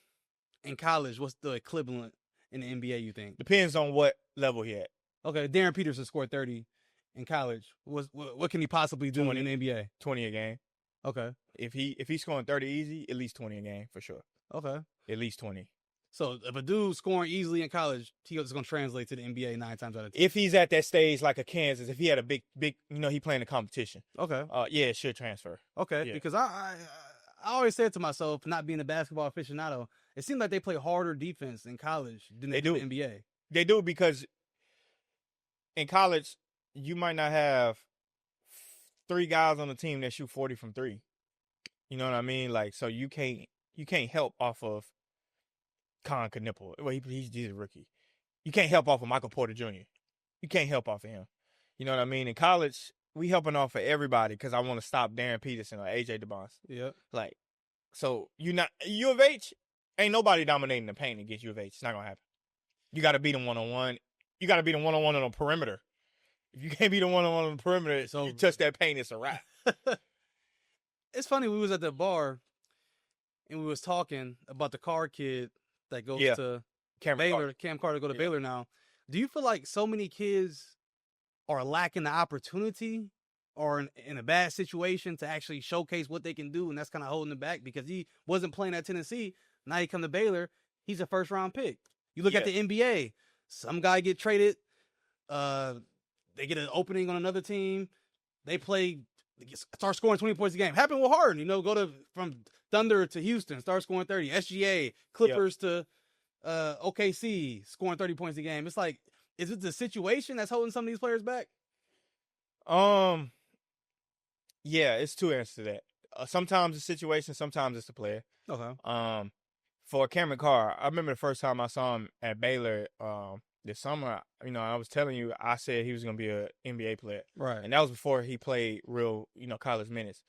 in college, what's the equivalent in the NBA, you think? Depends on what level he at. Okay, Darren Peterson scored 30 in college. What can he possibly do 20, in the NBA? 20 a game. Okay. If he's scoring 30 easy, at least 20 a game for sure. Okay. At least 20. So if a dude's scoring easily in college, he's going to translate to the NBA 9 times out of 10. If he's at that stage like a Kansas, if he had a big, he playing a competition. Okay. Yeah, it should transfer. Okay. Yeah. Because I always said to myself, not being a basketball aficionado, it seems like they play harder defense in college than they do in the NBA. They do because in college, you might not have 3 guys on the team that shoot 40 from 3. You know what I mean? Like, so you can't help off of Con Knipple. Well, he's a rookie. You can't help off of Michael Porter Jr. You can't help off of him. You know what I mean? In college, we helping off of everybody because I want to stop Darren Peterson or AJ DeBonce. Yeah. Like, so U of H, ain't nobody dominating the paint against U of H. It's not gonna happen. You got to beat them one-on-one. You got to beat them one-on-one on the perimeter. If you can't beat them one-on-one on the perimeter, so you touch that paint, it's a wrap. It's funny. We was at the bar and we was talking about the Carr kid that goes to Baylor. Cam Carter go to Baylor now. Do you feel like so many kids are lacking the opportunity or in a bad situation to actually showcase what they can do, and that's kind of holding them back because he wasn't playing at Tennessee. Now he come to Baylor. He's a first-round pick. You look at the NBA. Some guy get traded. They get an opening on another team. They start scoring 20 points a game. Happened with Harden. Go from Thunder to Houston, start scoring 30. SGA, Clippers to OKC, scoring 30 points a game. It's like, is it the situation that's holding some of these players back? Yeah, it's 2 answers to that. Sometimes the situation, sometimes it's the player. Okay. for Cameron Carr, I remember the first time I saw him at Baylor this summer. You know, I was telling you, I said he was going to be an NBA player. Right. And that was before he played real, college minutes.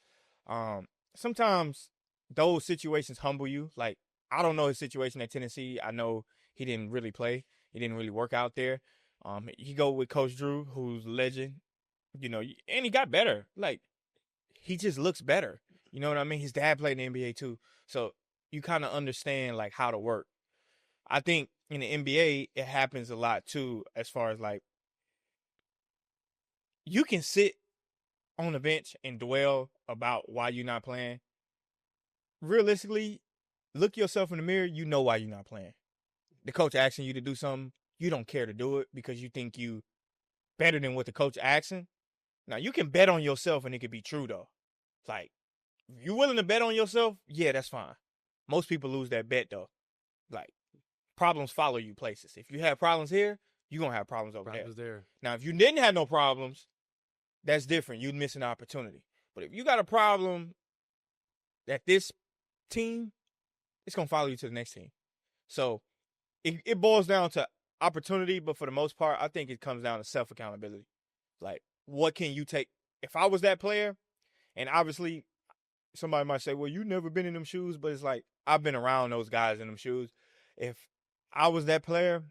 Sometimes those situations humble you. Like, I don't know his situation at Tennessee. I know he didn't really play. He didn't really work out there. He go with Coach Drew, who's a legend, and he got better. Like, he just looks better. You know what I mean? His dad played in the NBA too. So you kind of understand like how to work. I think in the NBA, it happens a lot too, as far as like, you can sit on the bench and dwell about why you're not playing. Realistically, look yourself in the mirror, you know why you're not playing. The coach asking you to do something, you don't care to do it because you think you better than what the coach asking. Now, you can bet on yourself and it could be true though. Like, you willing to bet on yourself? Yeah, that's fine. Most people lose that bet though. Like, problems follow you places. If you have problems here, you're going to have problems over there. Now, if you didn't have no problems, that's different. You'd miss an opportunity. But if you got a problem at this team, it's going to follow you to the next team. So it boils down to opportunity, but for the most part, I think it comes down to self-accountability. Like, what can you take? If I was that player, and obviously somebody might say, well, you've never been in them shoes, but it's like, I've been around those guys in them shoes. If I was that player,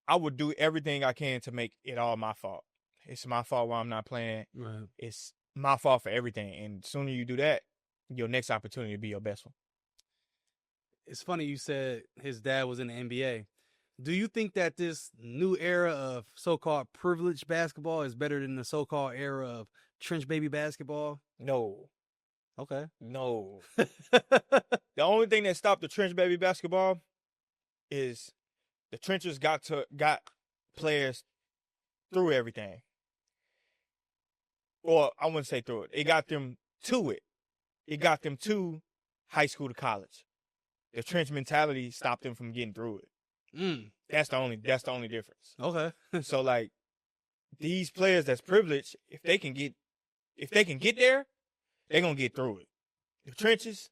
I would do everything I can to make it all my fault. It's my fault while I'm not playing. Right. It's my fault for everything. And the sooner you do that, your next opportunity will be your best one. It's funny you said his dad was in the NBA. Do you think that this new era of so-called privileged basketball is better than the so-called era of trench baby basketball? No. Okay. No. The only thing that stopped the trench baby basketball is the trenches got players through everything. Or I wouldn't say through it. It got them to it. It got them to high school to college. The trench mentality stopped them from getting through it. That's the only difference. Okay. So like, these players that's privileged, if they can get there, they're gonna get through it. The trenches,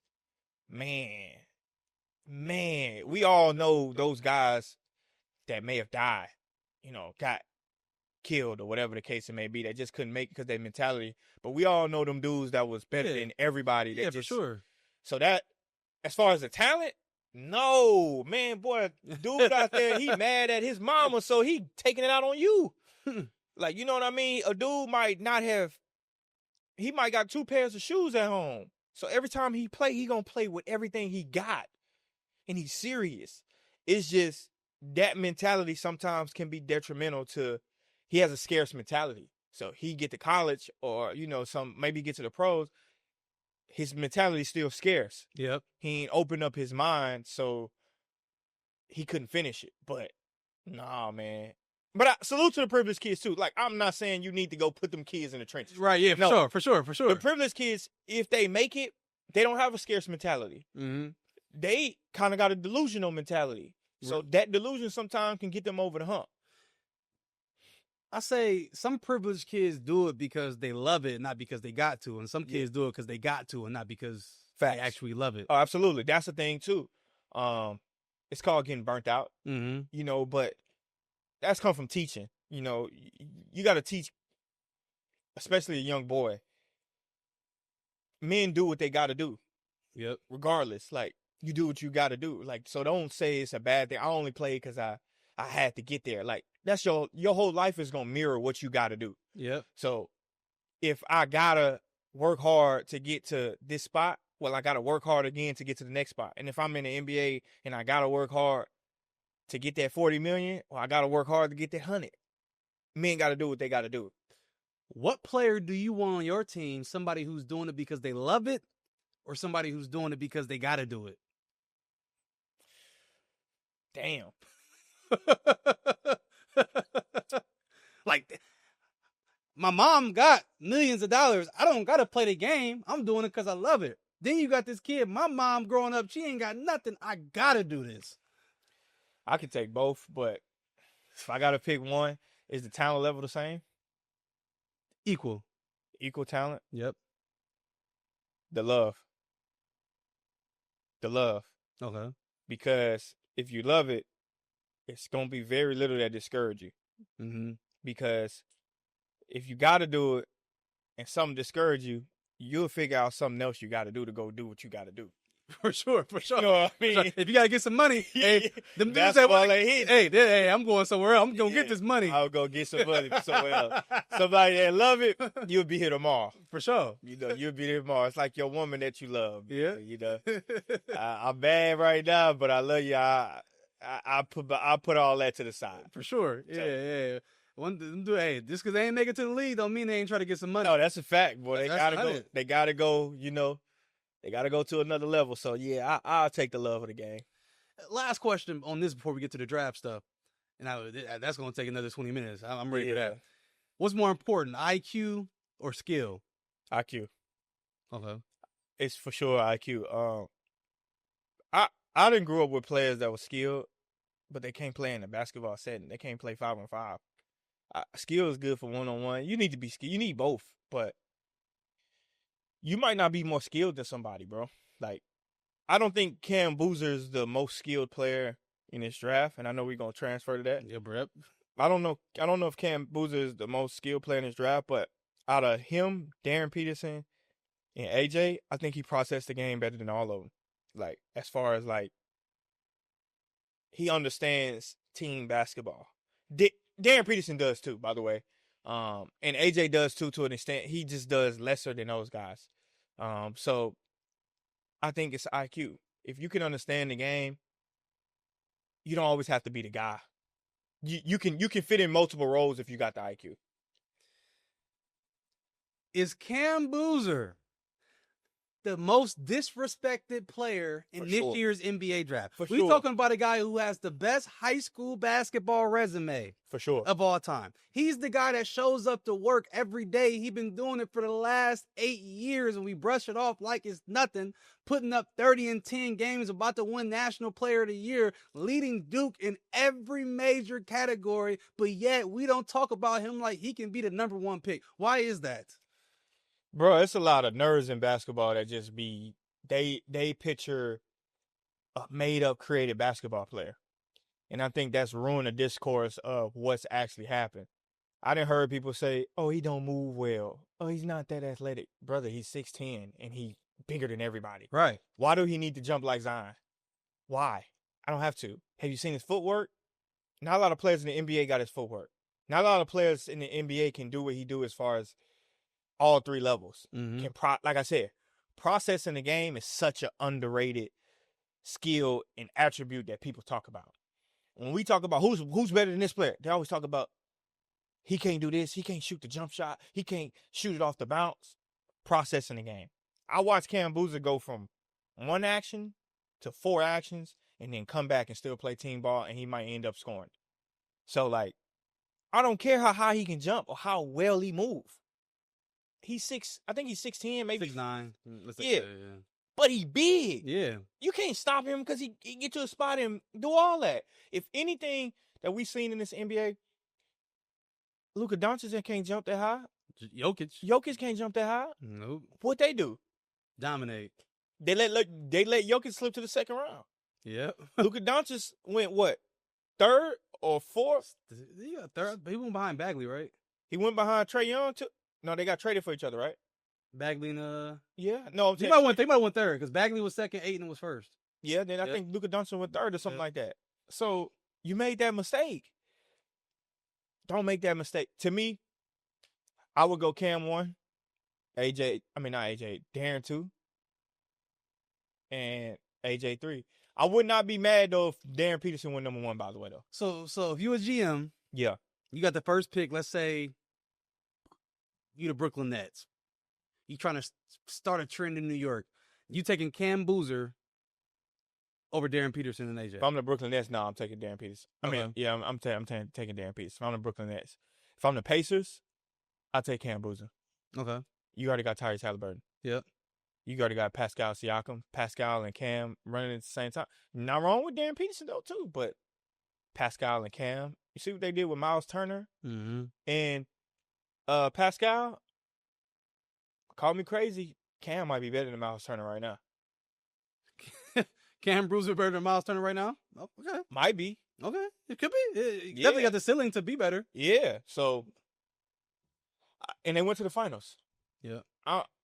man, we all know those guys that may have died, got killed or whatever the case it may be, that just couldn't make it because their mentality. But we all know them dudes that was better than everybody. For sure. So that, as far as the talent, no, man, boy, dude out there, he mad at his mama, so he taking it out on you. Like, you know what I mean? A dude might got 2 pairs of shoes at home. So every time he play, he gonna play with everything he got. And he's serious. It's just that mentality sometimes can be detrimental to, he has a scarce mentality. So he get to college or, maybe get to the pros, his mentality is still scarce. Yep. He ain't opened up his mind, so he couldn't finish it. But, nah, man. But I salute to the privileged kids, too. Like, I'm not saying you need to go put them kids in the trenches. Right, yeah, for sure. The privileged kids, if they make it, they don't have a scarce mentality. Mm-hmm. They kind of got a delusional mentality. So that delusion sometimes can get them over the hump. I say some privileged kids do it because they love it, not because they got to. And some kids do it because they got to and not because they actually love it. Oh, absolutely. That's the thing, too. It's called getting burnt out. Mm-hmm. But that's come from teaching. You got to teach, especially a young boy. Men do what they got to do. Yep. Regardless, like, you do what you got to do. Like, so don't say it's a bad thing. I only play because I had to get there. Like, that's your whole life is going to mirror what you got to do. Yep. So if I got to work hard to get to this spot, well, I got to work hard again to get to the next spot. And if I'm in the NBA and I got to work hard to get that 40 million, well, I got to work hard to get that 100. Men got to do what they got to do. What player do you want on your team? Somebody who's doing it because they love it or somebody who's doing it because they got to do it? Damn. Like, my mom got millions of dollars. I don't got to play the game. I'm doing it because I love it. Then you got this kid. My mom growing up, she ain't got nothing. I got to do this. I can take both, but if I got to pick one, is the talent level the same? Equal talent? Yep. The love. Okay. Because if you love it, it's gonna be very little that discourage you. Mm-hmm. Because if you got to do it and something discourage you, you'll figure out something else you got to do what you got to do. For sure. You know what I For sure. mean? If you gotta get some money, hey, them dudes that Basketball ain't hitting. hey, I'm going somewhere else. I'm gonna get this money. I'll go get some money somewhere else. Somebody that love it, you'll be here tomorrow. For sure. You know, you'll be there tomorrow. It's like your woman that you love. Yeah. You know, I'm bad right now, but I love you. I put all that to the side. For sure. Yeah. Hey, just because they ain't make it to the league don't mean they ain't trying to get some money. No, that's a fact, boy. They That's gotta 100. go. They gotta go. You know, they gotta go to another level. So yeah, I'll take the love of the game. Last question on this before we get to the draft stuff, and that's gonna take another 20 minutes. I'm ready for that. What's more important, IQ or skill? IQ. Okay. It's for sure IQ. I didn't grow up with players that were skilled, but they can't play in a basketball setting. They can't play 5-on-5. Skill is good for 1-on-1. You need to be skilled. You need both, but you might not be more skilled than somebody, bro. Like, I don't think Cam Boozer is the most skilled player in this draft, and I know we're gonna transfer to that. Yeah, Brett. I don't know if Cam Boozer is the most skilled player in this draft, but out of him, Darren Peterson, and AJ, I think he processed the game better than all of them. Like, as far as like, he understands team basketball. Darren Peterson does too, by the way. And AJ does too, to an extent. He just does lesser than those guys. So I think it's IQ. If you can understand the game, you don't always have to be the guy. You can fit in multiple roles if you got the IQ. Is Cam Boozer the most disrespected player in this year's NBA draft? We're talking about a guy who has the best high school basketball resume for sure of all time. He's the guy that shows up to work every day. He's been doing it for the last 8 years, and we brush it off like it's nothing, putting up 30 and 10 games, about to win National Player of the Year, leading Duke in every major category, but yet we don't talk about him like he can be the number one pick. Why is that? Bro, it's a lot of nerds in basketball that just be they picture a made up created basketball player. And I think that's ruined the discourse of what's actually happened. I done heard people say, "Oh, he don't move well. Oh, he's not that athletic." Brother, he's 6'10" and he bigger than everybody. Right. Why do he need to jump like Zion? Why? I don't have to. Have you seen his footwork? Not a lot of players in the NBA got his footwork. Not a lot of players in the NBA can do what he do as far as all three levels. Mm-hmm. Like I said, processing the game is such an underrated skill and attribute that people talk about. When we talk about who's better than this player, they always talk about he can't do this, he can't shoot the jump shot, he can't shoot it off the bounce. Processing the game. I watched Cam Boozer go from 1 action to 4 actions and then come back and still play team ball, and he might end up scoring. So, like, I don't care how high he can jump or how well he moves. I think he's 6'10", maybe 6'9". Yeah. But he big. Yeah. You can't stop him because he get to a spot and do all that. If anything that we've seen in this NBA, Luka Doncic can't jump that high. Jokic can't jump that high. Nope. What they do? Dominate. They let Jokic slip to the second round. Yep. Luka Doncic went what? 3rd or 4th? He got 3rd. He went behind Bagley, right? He went behind Trae Young too. No, they got traded for each other, right? Bagley and yeah. No, they might have went 3rd because Bagley was 2nd, Ayton was 1st. Yeah, then I think Luka Doncic went 3rd or something like that. So you made that mistake. Don't make that mistake. To me, I would go Cam 1, Darren 2, and AJ 3. I would not be mad though if Darren Peterson went number 1, by the way, though. So if you a GM, yeah, you got the first pick. Let's say you the Brooklyn Nets. You trying to start a trend in New York. You taking Cam Boozer over Darren Peterson and AJ. If I'm the Brooklyn Nets, no, I'm taking Darren Peterson. I'm taking Darren Peterson. If I'm the Brooklyn Nets. If I'm the Pacers, I'll take Cam Boozer. Okay. You already got Tyrese Halliburton. Yep. You already got Pascal Siakam. Pascal and Cam running at the same time. Not wrong with Darren Peterson, though, too. But Pascal and Cam, you see what they did with Miles Turner? Mm-hmm. And Pascal, call me crazy, Cam might be better than Miles Turner right now. Cam Bruiser better than Miles Turner right now? Oh, okay. Might be. Okay. It could be. It definitely got the ceiling to be better. Yeah. So, and they went to the finals. Yeah.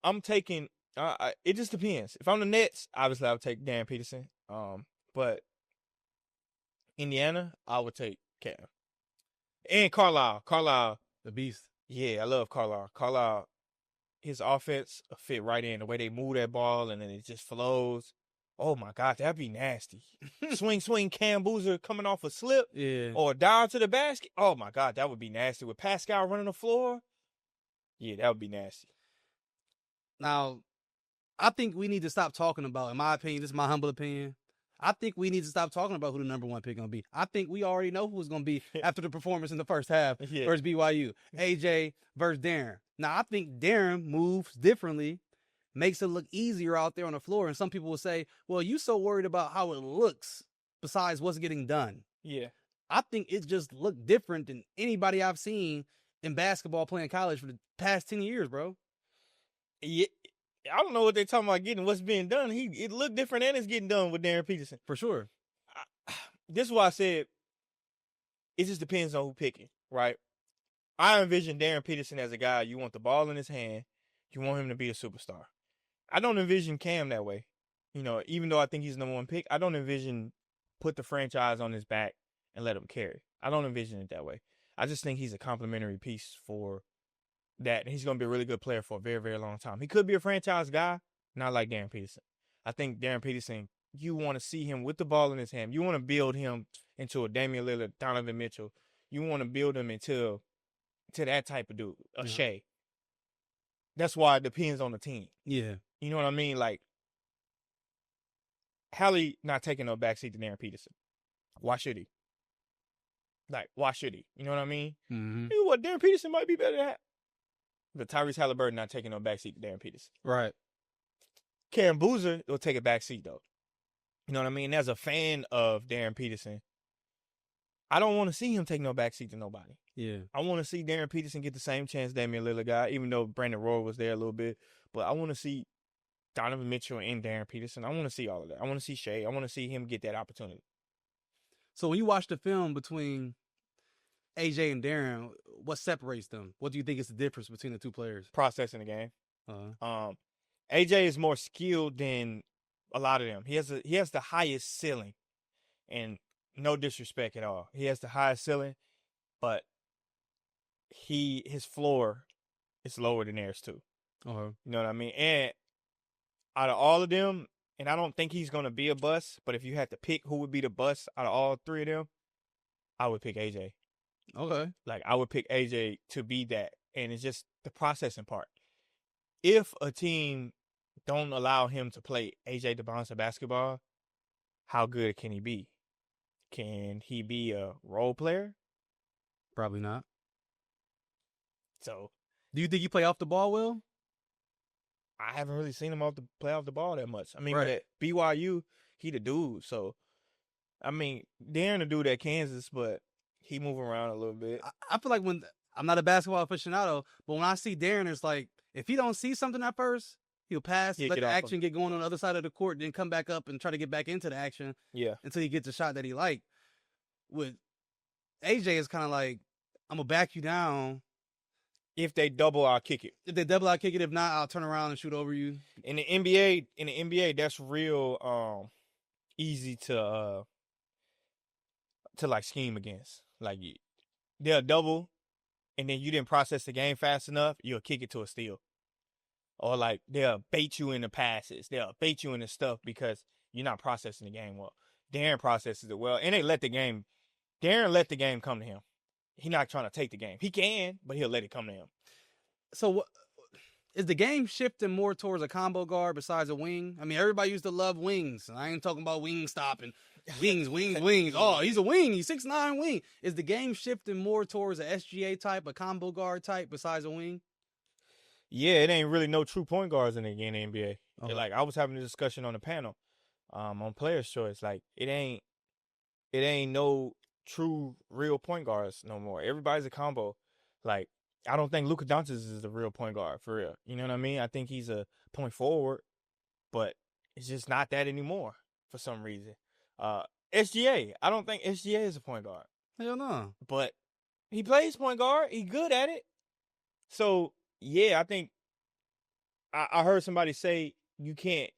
I'm taking. It just depends. If I'm the Nets, obviously I would take Darren Peterson. But Indiana, I would take Cam and Carlisle. Carlisle, The beast. yeah, I love Carlisle. Carlisle, his offense fit right in the way they move that ball, and then it just flows. Oh my God, that'd be nasty. swing, Cam Boozer coming off a slip, or down to the basket. Oh my God, that would be nasty with Pascal running the floor. Yeah, that would be nasty. Now, I think we need to stop talking about, in my opinion, this is my humble opinion, I think we need to stop talking about who the number one pick going to be. I think we already know who's going to be after the performance in the first half versus BYU. AJ versus Darren. Now, I think Darren moves differently, makes it look easier out there on the floor. And some people will say, well, you so worried about how it looks besides what's getting done. Yeah. I think it just looked different than anybody I've seen in basketball playing college for the past 10 years, bro. Yeah. I don't know what they're talking about getting what's being done. It looked different and it's getting done with Darren Peterson. For sure. This is why I said it just depends on who picking, right? I envision Darren Peterson as a guy, you want the ball in his hand, you want him to be a superstar. I don't envision Cam that way. You know, even though I think he's the number one pick, I don't envision put the franchise on his back and let him carry. I don't envision it that way. I just think he's a complimentary piece for that. He's going to be a really good player for a very, very long time. He could be a franchise guy, not like Darren Peterson. I think Darren Peterson, you want to see him with the ball in his hand. You want to build him into a Damian Lillard, Donovan Mitchell. You want to build him into that type of dude, a Shea. That's why it depends on the team. Yeah. You know what I mean? Like, Hallie not taking no backseat to Darren Peterson. Why should he? Like, why should he? You know what I mean? Mm-hmm. You know what? Darren Peterson might be better than that. But Tyrese Halliburton not taking no backseat to Darren Peterson. Right. Cam Boozer will take a backseat, though. You know what I mean? As a fan of Darren Peterson, I don't want to see him take no backseat to nobody. Yeah. I want to see Darren Peterson get the same chance Damian Lillard got, even though Brandon Roy was there a little bit. But I want to see Donovan Mitchell and Darren Peterson. I want to see all of that. I want to see Shea. I want to see him get that opportunity. So when you watch the film between AJ and Darren, what separates them? What do you think is the difference between the two players? Processing the game. AJ is more skilled than a lot of them. He has the highest ceiling, and no disrespect at all. He has the highest ceiling, but his floor is lower than theirs too. Uh-huh. You know what I mean? And out of all of them, and I don't think he's gonna be a bust, but if you had to pick who would be the bust out of all three of them, I would pick AJ. Okay. Like, I would pick AJ to be that. And it's just the processing part. If a team don't allow him to play AJ to bounce a basketball, how good can he be? Can he be a role player? Probably not. So, do you think he play off the ball well? I haven't really seen him play off the ball that much. I mean, right. But at BYU, he the dude. So, I mean, Darren the dude at Kansas, but he move around a little bit. I feel like when I'm not a basketball aficionado, but when I see Darren, it's like if he don't see something at first, he'll pass, let the action get going on the other side of the court, then come back up and try to get back into the action. Yeah. Until he gets a shot that he like. With AJ, it's kind of like, I'm gonna back you down. If they double, I'll kick it. If they double, I'll kick it. If not, I'll turn around and shoot over you. In the NBA, that's real easy to like scheme against. Like, they'll double, and then you didn't process the game fast enough, you'll kick it to a steal. Or like they'll bait you in the passes, they'll bait you in the stuff because you're not processing the game well. Darren processes it well, and Darren let the game come to him. He's not trying to take the game. He can, but he'll let it come to him. So is the game shifting more towards a combo guard besides a wing? I mean, everybody used to love wings. I ain't talking about wing stopping. Wings. Oh, he's a wing. He's 6'9" wing. Is the game shifting more towards a SGA type, a combo guard type besides a wing? Yeah, it ain't really no true point guards in the NBA. Okay. Like, I was having a discussion on the panel on Players' Choice. Like, it ain't no true real point guards no more. Everybody's a combo. Like, I don't think Luka Doncic is a real point guard for real. You know what I mean? I think he's a point forward, but it's just not that anymore. for some reason. SGA, I don't think SGA is a point guard. Hell no. But he plays point guard. He good at it. So, yeah, I think I heard somebody say you can't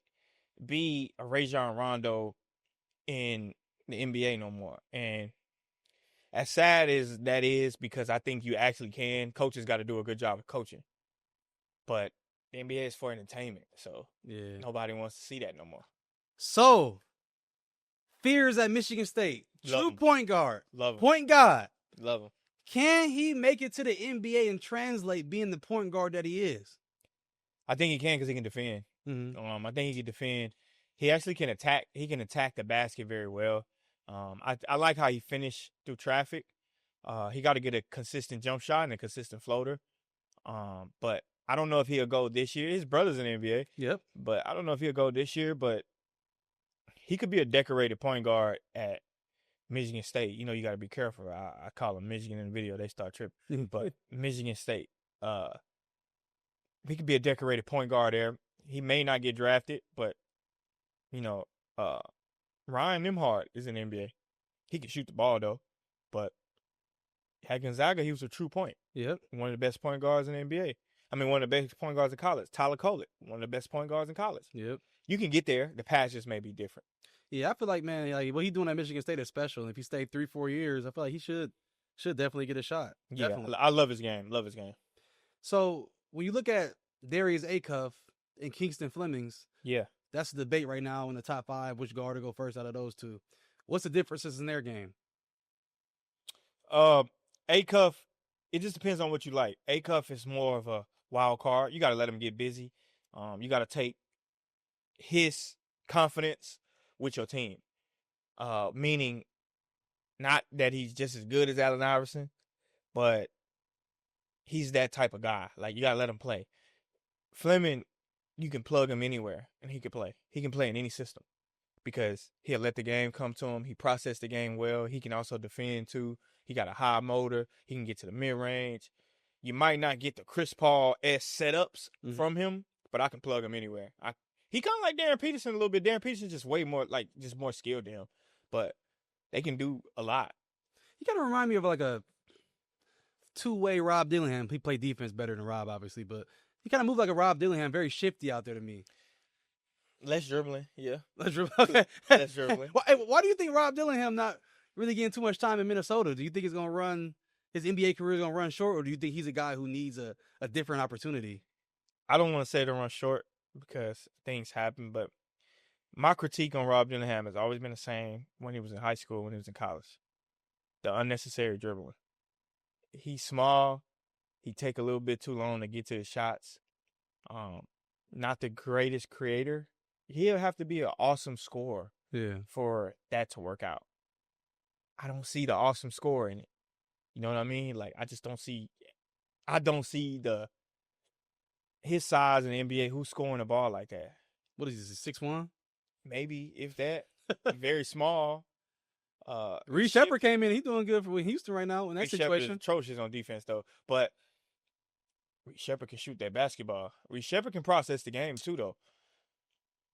be a Rajon Rondo in the NBA no more. And as sad as that is, because I think you actually can, coaches got to do a good job of coaching. But the NBA is for entertainment, so Yeah. nobody wants to see that no more. So, fears at Michigan State. Love True him. point guard. Love him. Point guard. Love him. Can he make it to the NBA and translate being the point guard that he is? I think he can because he can defend. Mm-hmm. I think he can defend. He actually can attack. He can attack the basket very well. I like how he finished through traffic. He got to get a consistent jump shot and a consistent floater. But I don't know if he'll go this year. His brother's in the NBA. Yep. But I don't know if he'll go this year. But he could be a decorated point guard at Michigan State. You know, you got to be careful. I call him Michigan in the video. They start tripping. But Michigan State, he could be a decorated point guard there. He may not get drafted, but, you know, Ryan Nembhard is in the NBA. He can shoot the ball, though. But at Gonzaga, he was a true point. Yep. One of the best point guards in the NBA. I mean, one of the best point guards in college. Tyler Colett, one of the best point guards in college. Yep. You can get there. The path just may be different. Yeah, I feel like, man, like what he's doing at Michigan State is special. And if he stayed 3-4 years, I feel like he should definitely get a shot. Yeah, Definitely. I love his game. Love his game. So when you look at Darius Acuff and Kingston Flemings, Yeah. that's the debate right now in the top 5, which guard to go first out of those two. What's the differences in their game? Acuff, it just depends on what you like. Acuff is more of a wild card. You got to let him get busy. You got to take his confidence with your team. Meaning not that he's just as good as Allen Iverson, but he's that type of guy. Like, you got to let him play. Fleming, you can plug him anywhere, and he can play. He can play in any system because he'll let the game come to him. He processed the game well. He can also defend, too. He got a high motor. He can get to the mid-range. You might not get the Chris Paul-esque setups from him, but I can plug him anywhere. He kind of like Darren Peterson a little bit. Darren Peterson's just way more, like, just more skilled than him. But they can do a lot. He kind of remind me of like a two-way Rob Dillingham. He played defense better than Rob, obviously, but he kind of moved like a Rob Dillingham, very shifty out there to me. Less dribbling, yeah. Less dribbling. Okay. Less dribbling. Why do you think Rob Dillingham not really getting too much time in Minnesota? Do you think he's going to run, his NBA career is going to run short, or do you think he's a guy who needs a different opportunity? I don't want to say to run short because things happen, but my critique on Rob Dillingham has always been the same when he was in high school, when he was in college. The unnecessary dribbling. He's small. He take a little bit too long to get to his shots. Not the greatest creator. He'll have to be an awesome scorer for that to work out. I don't see the awesome score in it. You know what I mean? Like, I just don't see his size in the NBA, who's scoring the ball like that. What is this, 6'1"? Maybe, if that. Very small. Reed Sheppard came in. He's doing good for Houston right now in that Reed situation. Sheppard is atrocious on defense, though. But Reed Sheppard can shoot that basketball. Reed Sheppard can process the game, too, though.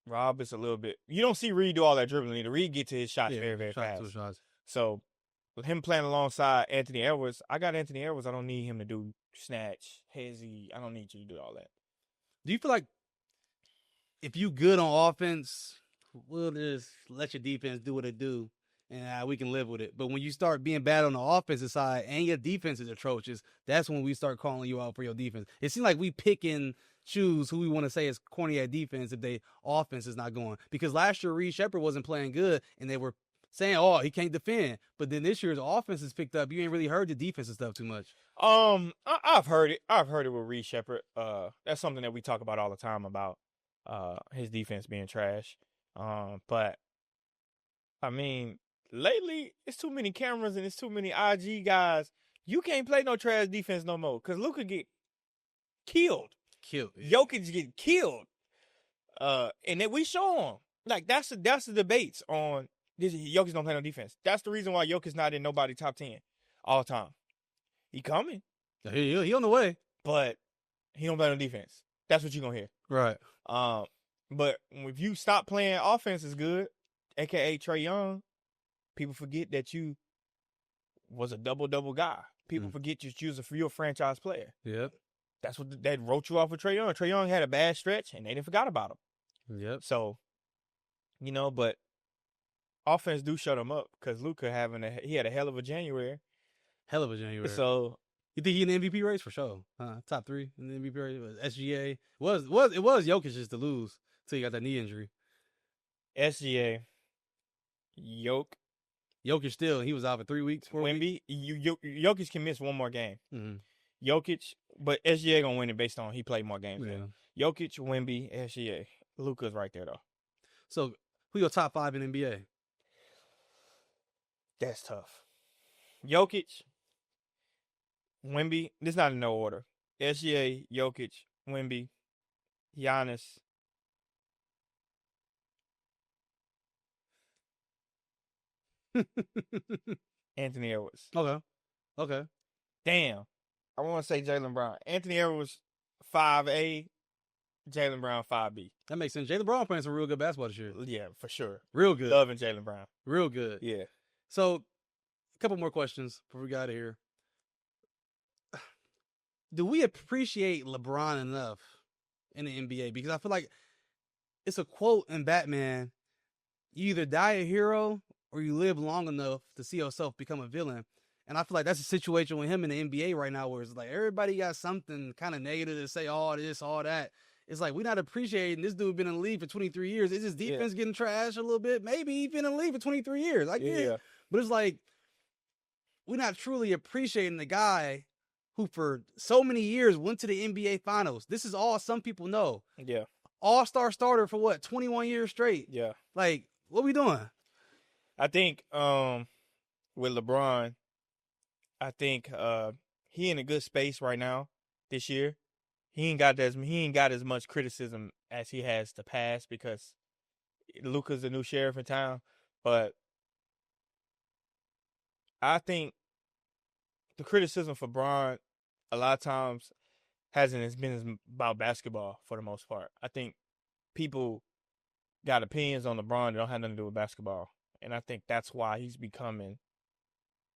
Rob is a little bit... You don't see Reed do all that dribbling either. Reed get to his shots very, very fast. So, with him playing alongside Anthony Edwards, I got Anthony Edwards. I don't need him to do snatch, hezzy. I don't need you to do all that. Do you feel like if you good on offense, we'll just let your defense do what it do, and we can live with it? But when you start being bad on the offensive side and your defense is atrocious, that's when we start calling you out for your defense. It seems like we pick and choose who we want to say is corny at defense if they offense is not going. Because last year, Reed Sheppard wasn't playing good, and they were saying, oh, he can't defend. But then this year's offense is picked up. You ain't really heard the defensive stuff too much. I've heard it. I've heard it with Reed Sheppard. That's something that we talk about all the time about his defense being trash. But I mean, lately it's too many cameras and it's too many IG guys. You can't play no trash defense no more because Luka get killed. Jokic get killed. And then we show him. Like, that's the debates on this. Jokic don't play no defense. That's the reason why Jokic not in nobody top 10 all the time. He coming. He on the way. But he don't play no defense. That's what you're going to hear. Right. But if you stop playing offense is good, aka Trae Young, people forget that you was a double guy. People forget you was a real franchise player. Yep. That's what that wrote you off with Trae Young. Trae Young had a bad stretch, and they didn't forgot about him. Yep. So, but offense do shut him up because Luka he had a hell of a January. Hell of a January. So you think he in the MVP race for sure? Top 3 in the MVP race. SGA it was Jokic just to lose until he got that knee injury. SGA, Jokic still, he was out for 3 weeks. 4 Wemby, Jokic can miss one more game. Mm-hmm. Jokic, but SGA gonna win it based on he played more games. Yeah. Jokic, Wemby, SGA. Luka's right there though. So who your top 5 in NBA? That's tough. Jokic, Wemby. This not in no order. SGA, Jokic, Wemby, Giannis. Anthony Edwards. Okay. Damn. I want to say Jaylen Brown. Anthony Edwards, 5A. Jaylen Brown, 5B. That makes sense. Jaylen Brown playing some real good basketball this year. Yeah, for sure. Real good. Loving Jaylen Brown. Real good. Yeah. So, a couple more questions before we get out of here. Do we appreciate LeBron enough in the NBA? Because I feel like it's a quote in Batman, you either die a hero or you live long enough to see yourself become a villain. And I feel like that's a situation with him in the NBA right now where it's like everybody got something kind of negative to say, all this, all that. It's like we're not appreciating this dude been in the league for 23 years. Is his defense getting trashed a little bit? Maybe he's been in the league for 23 years. Like, yeah. But it's like we're not truly appreciating the guy who for so many years went to the NBA Finals. This is all some people know. Yeah. All-star starter for what, 21 years straight? Yeah. Like, what we doing? I think with LeBron, I think he in a good space right now this year. He ain't got as much criticism as he has the past because Luka's the new sheriff in town. But I think the criticism for Bron a lot of times hasn't been about basketball for the most part. I think people got opinions on LeBron that don't have nothing to do with basketball. And I think that's why he's becoming,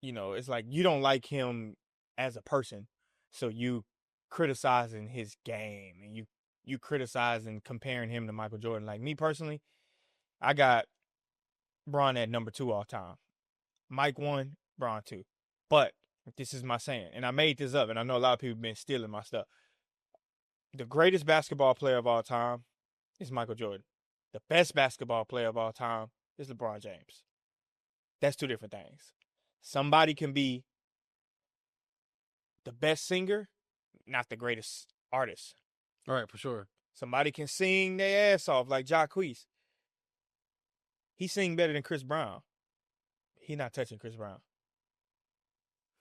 it's like you don't like him as a person. So you criticizing his game and you criticizing comparing him to Michael Jordan. Like me personally, I got Bron at number 2 all time. Mike 1, Bron 2. But this is my saying, and I made this up, and I know a lot of people have been stealing my stuff. The greatest basketball player of all time is Michael Jordan. The best basketball player of all time is LeBron James. That's 2 different things. Somebody can be the best singer, not the greatest artist. All right, for sure. Somebody can sing their ass off like Jacquees. He sing better than Chris Brown. He not touching Chris Brown.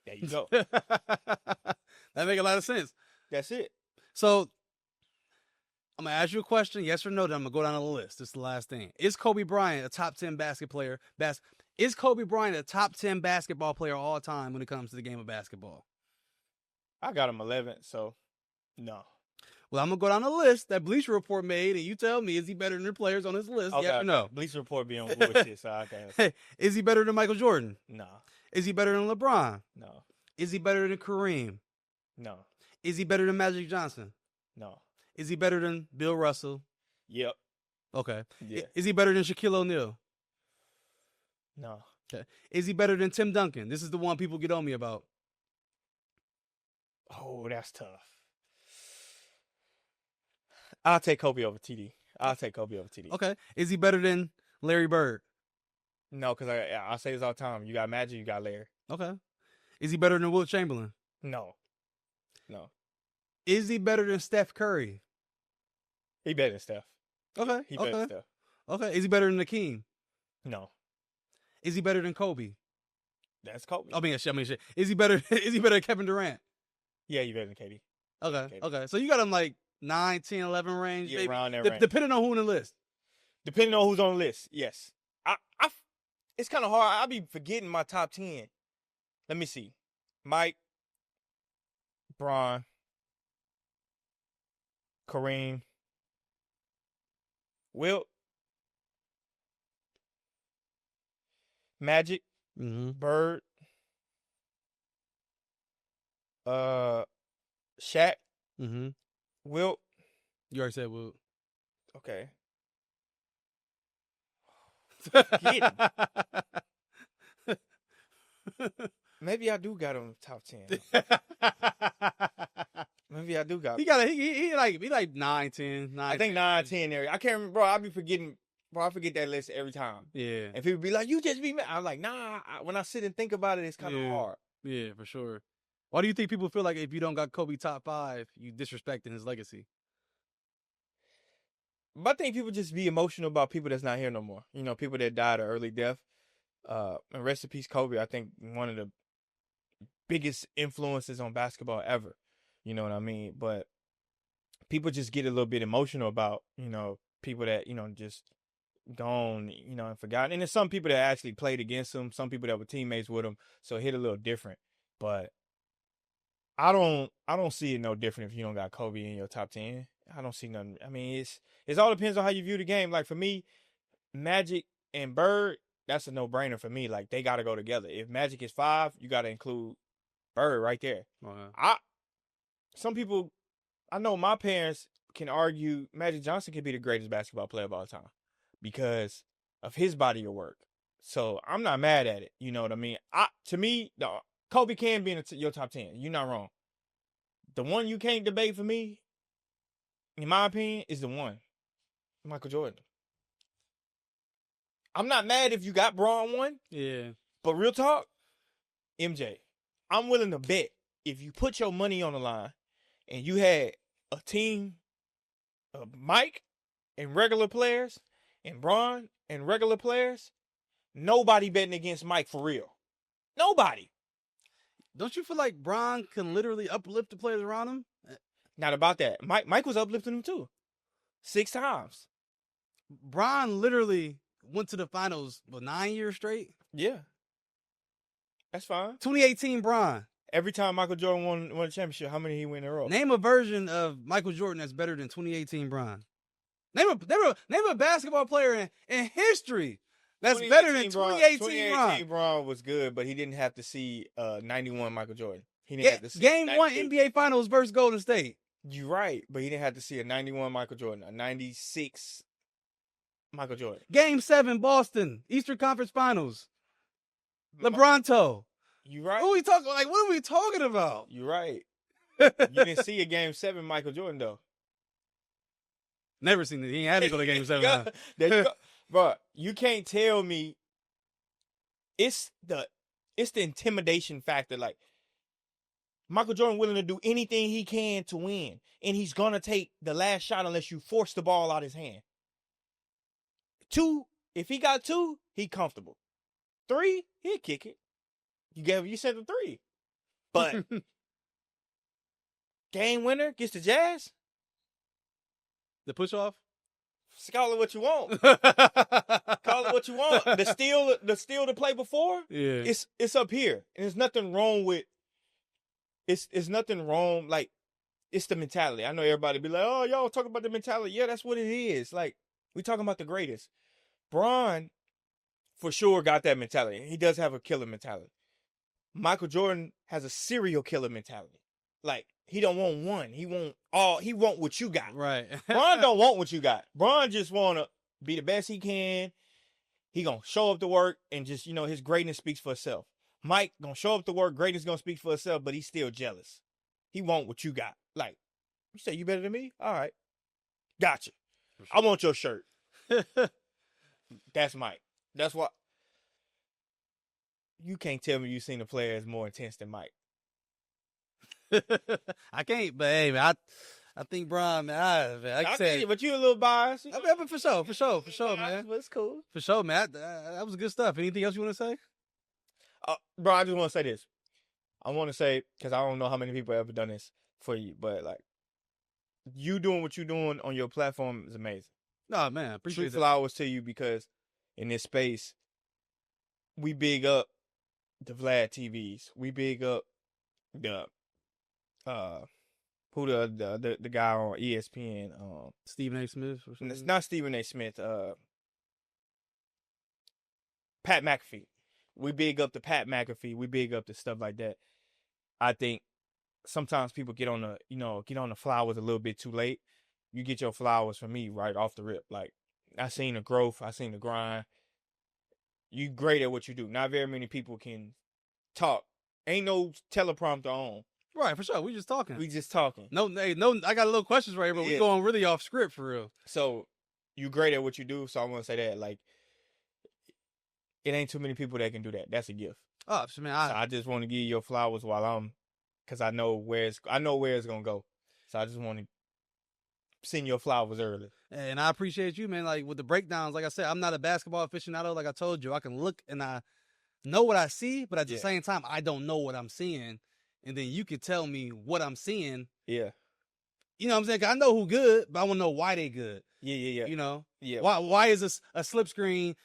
There you go. That make a lot of sense. That's it. So, I'm going to ask you a question, yes or no, then I'm going to go down the list. This is the last thing. Is Kobe Bryant a top 10 basketball player? Is Kobe Bryant a top 10 basketball player all time when it comes to the game of basketball? I got him 11, so no. Well, I'm going to go down the list that Bleacher Report made, and you tell me, is he better than the players on this list? Okay. Yes or no? Bleacher Report be on bullshit, so I can't. Hey, is he better than Michael Jordan? No. Is he better than LeBron? No. Is he better than Kareem? No. Is he better than Magic Johnson? No. Is he better than Bill Russell? Yep. Okay. Yeah. Is he better than Shaquille O'Neal? No. Okay. Is he better than Tim Duncan? This is the one people get on me about. Oh, that's tough. I'll take Kobe over TD. Okay. Is he better than Larry Bird? No, because I say this all the time. You got Magic, you got Larry. Okay. Is he better than Wilt Chamberlain? No. Is he better than Steph Curry? He better than Steph. Okay. He better than Steph. Okay. Is he better than Akeem? No. Is he better than Kobe? That's Kobe. I mean, shit. Is he better than Kevin Durant? Yeah, you better than KD. Okay. Okay. So you got him like 9, 10, 11 range. Yeah, around that range. Depending on who on the list. Depending on who's on the list, yes. It's kind of hard. I'll be forgetting my top 10. Let me see. Mike, Bron, Kareem, Wilt, Magic, Mm-hmm. Bird, Shaq, Mm-hmm. Wilt. You already said Will. Okay. Maybe I do got him top 10. Maybe I do got him. He got he like 9, 10, 9. I think 9, 10 area. I can't remember, bro. I be forgetting. Bro, I forget that list every time. Yeah. And people be like, you just be mad. I'm like, nah. When I sit and think about it, it's kind of hard. Yeah, for sure. Why do you think people feel like if you don't got Kobe top 5, you disrespecting his legacy? But I think people just be emotional about people that's not here no more. You know, people that died of early death. And rest in peace, Kobe. I think one of the biggest influences on basketball ever. You know what I mean? But people just get a little bit emotional about, you know, people that, you know, just gone, you know, and forgotten. And there's some people that actually played against him, some people that were teammates with him, so it hit a little different. But I don't see it no different if you don't got Kobe in your top 10. I don't see nothing. I mean, it all depends on how you view the game. Like for me, Magic and Bird, that's a no-brainer for me. Like they got to go together. If Magic is 5, you got to include Bird right there. Some people, I know my parents can argue Magic Johnson could be the greatest basketball player of all time because of his body of work. So I'm not mad at it. You know what I mean? To me, Kobe can be in your top 10. You're not wrong. The one you can't debate for me, in my opinion, is the one, Michael Jordan. I'm not mad if you got Braun one. Yeah. But real talk, MJ, I'm willing to bet if you put your money on the line and you had a team of Mike and regular players and Braun and regular players, nobody betting against Mike for real. Nobody. Don't you feel like Bron can literally uplift the players around him? Not about that. Mike was uplifting him too. 6 times. Bron literally went to the finals, 9 years straight? Yeah. That's fine. 2018 Bron. Every time Michael Jordan won a championship, how many he win in a row? Name a version of Michael Jordan that's better than 2018 Bron. Name a basketball player in history that's better than 2018 Bron. 2018 Bron was good, but he didn't have to see 91 Michael Jordan. He didn't have to see Game 1 NBA Finals versus Golden State. You're right, but he didn't have to see a 91 Michael Jordan, a 96 Michael Jordan. Game 7 Boston, Eastern Conference Finals. LeBronto. You right. What are we talking? Like, what are we talking about? You right. You didn't see a Game 7 Michael Jordan though. Never seen it. He ain't had to go to Game 7. There you go. Bro, you can't tell me. It's the intimidation factor. Like Michael Jordan willing to do anything he can to win, and he's gonna take the last shot unless you force the ball out his hand. 2, if he got 2, he comfortable. 3, he'll kick it. You said the 3. But game winner gets the Jazz. The push off? Call it what you want. Call it what you want. The steal to play before, yeah. It's up here. And there's nothing wrong with it's nothing wrong. Like, it's the mentality. I know everybody be like, oh, y'all talking about the mentality. Yeah, that's what it is. Like, we talking about the greatest. Bron, for sure, got that mentality. He does have a killer mentality. Michael Jordan has a serial killer mentality. Like, he don't want one. He want what you got. Right. Bron don't want what you got. Bron just want to be the best he can. He going to show up to work and just, you know, his greatness speaks for itself. Mike going to show up to work, greatness going to speak for itself, but he's still jealous. He want what you got. Like, you say you better than me? All right. Gotcha. Sure. I want your shirt. That's Mike. That's what. You can't tell me you seen a player as more intense than Mike. I can't, but hey, man, I think Bron, man, like I said, but you a little biased. I mean, for sure, man. But it's cool. For sure, man. That was good stuff. Anything else you want to say? Bro, I just want to say this. I want to say, because I don't know how many people have ever done this for you, but like, you doing what you're doing on your platform is amazing. No, man, appreciate that. Flowers to you, because in this space, we big up the Vlad TVs. We big up the the guy on ESPN, Stephen A. Smith. Or something? It's not Stephen A. Smith. Pat McAfee. We big up the Pat McAfee. We big up the stuff like that. I think sometimes people get on the flowers a little bit too late. You get your flowers from me right off the rip. Like, I seen the growth. I seen the grind. You great at what you do. Not very many people can talk. Ain't no teleprompter on. Right, for sure. We just talking. We just talking. No. I got a little questions right here, but we going really off script for real. So you great at what you do. So I want to say that, like, it ain't too many people that can do that. That's a gift. Oh, so, man, I just want to give you your flowers because I know where it's gonna go. So I just want to send your flowers early. And I appreciate you, man. Like, with the breakdowns, like I said, I'm not a basketball aficionado. Like I told you, I can look and I know what I see, but at the same time, I don't know what I'm seeing. And then you can tell me what I'm seeing. Yeah. You know what I'm saying? 'Cause I know who good, but I want to know why they good. Yeah. You know? Yeah. Why is this a slip screen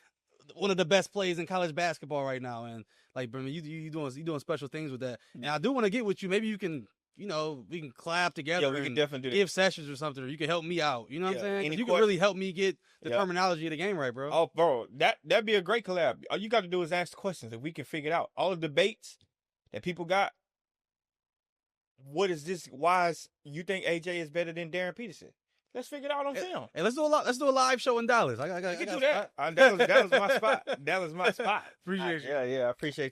one of the best plays in college basketball right now? And like, bro, you doing special things with that. And I do want to get with you. Maybe you can, we can collab together. Yeah, we can definitely do that. Give sessions or something, or you can help me out. You know what I'm saying? You can question? really help me get the terminology of the game right, bro. Oh, bro, that'd be a great collab. All you got to do is ask the questions. If we can figure it out, all the debates that people got. What is this? Why is you think AJ is better than Darren Peterson? Let's figure it out on film. Hey, let's do a live show in Dallas. I can do that. That was my spot. That was my spot. Appreciate you. Yeah, I appreciate you.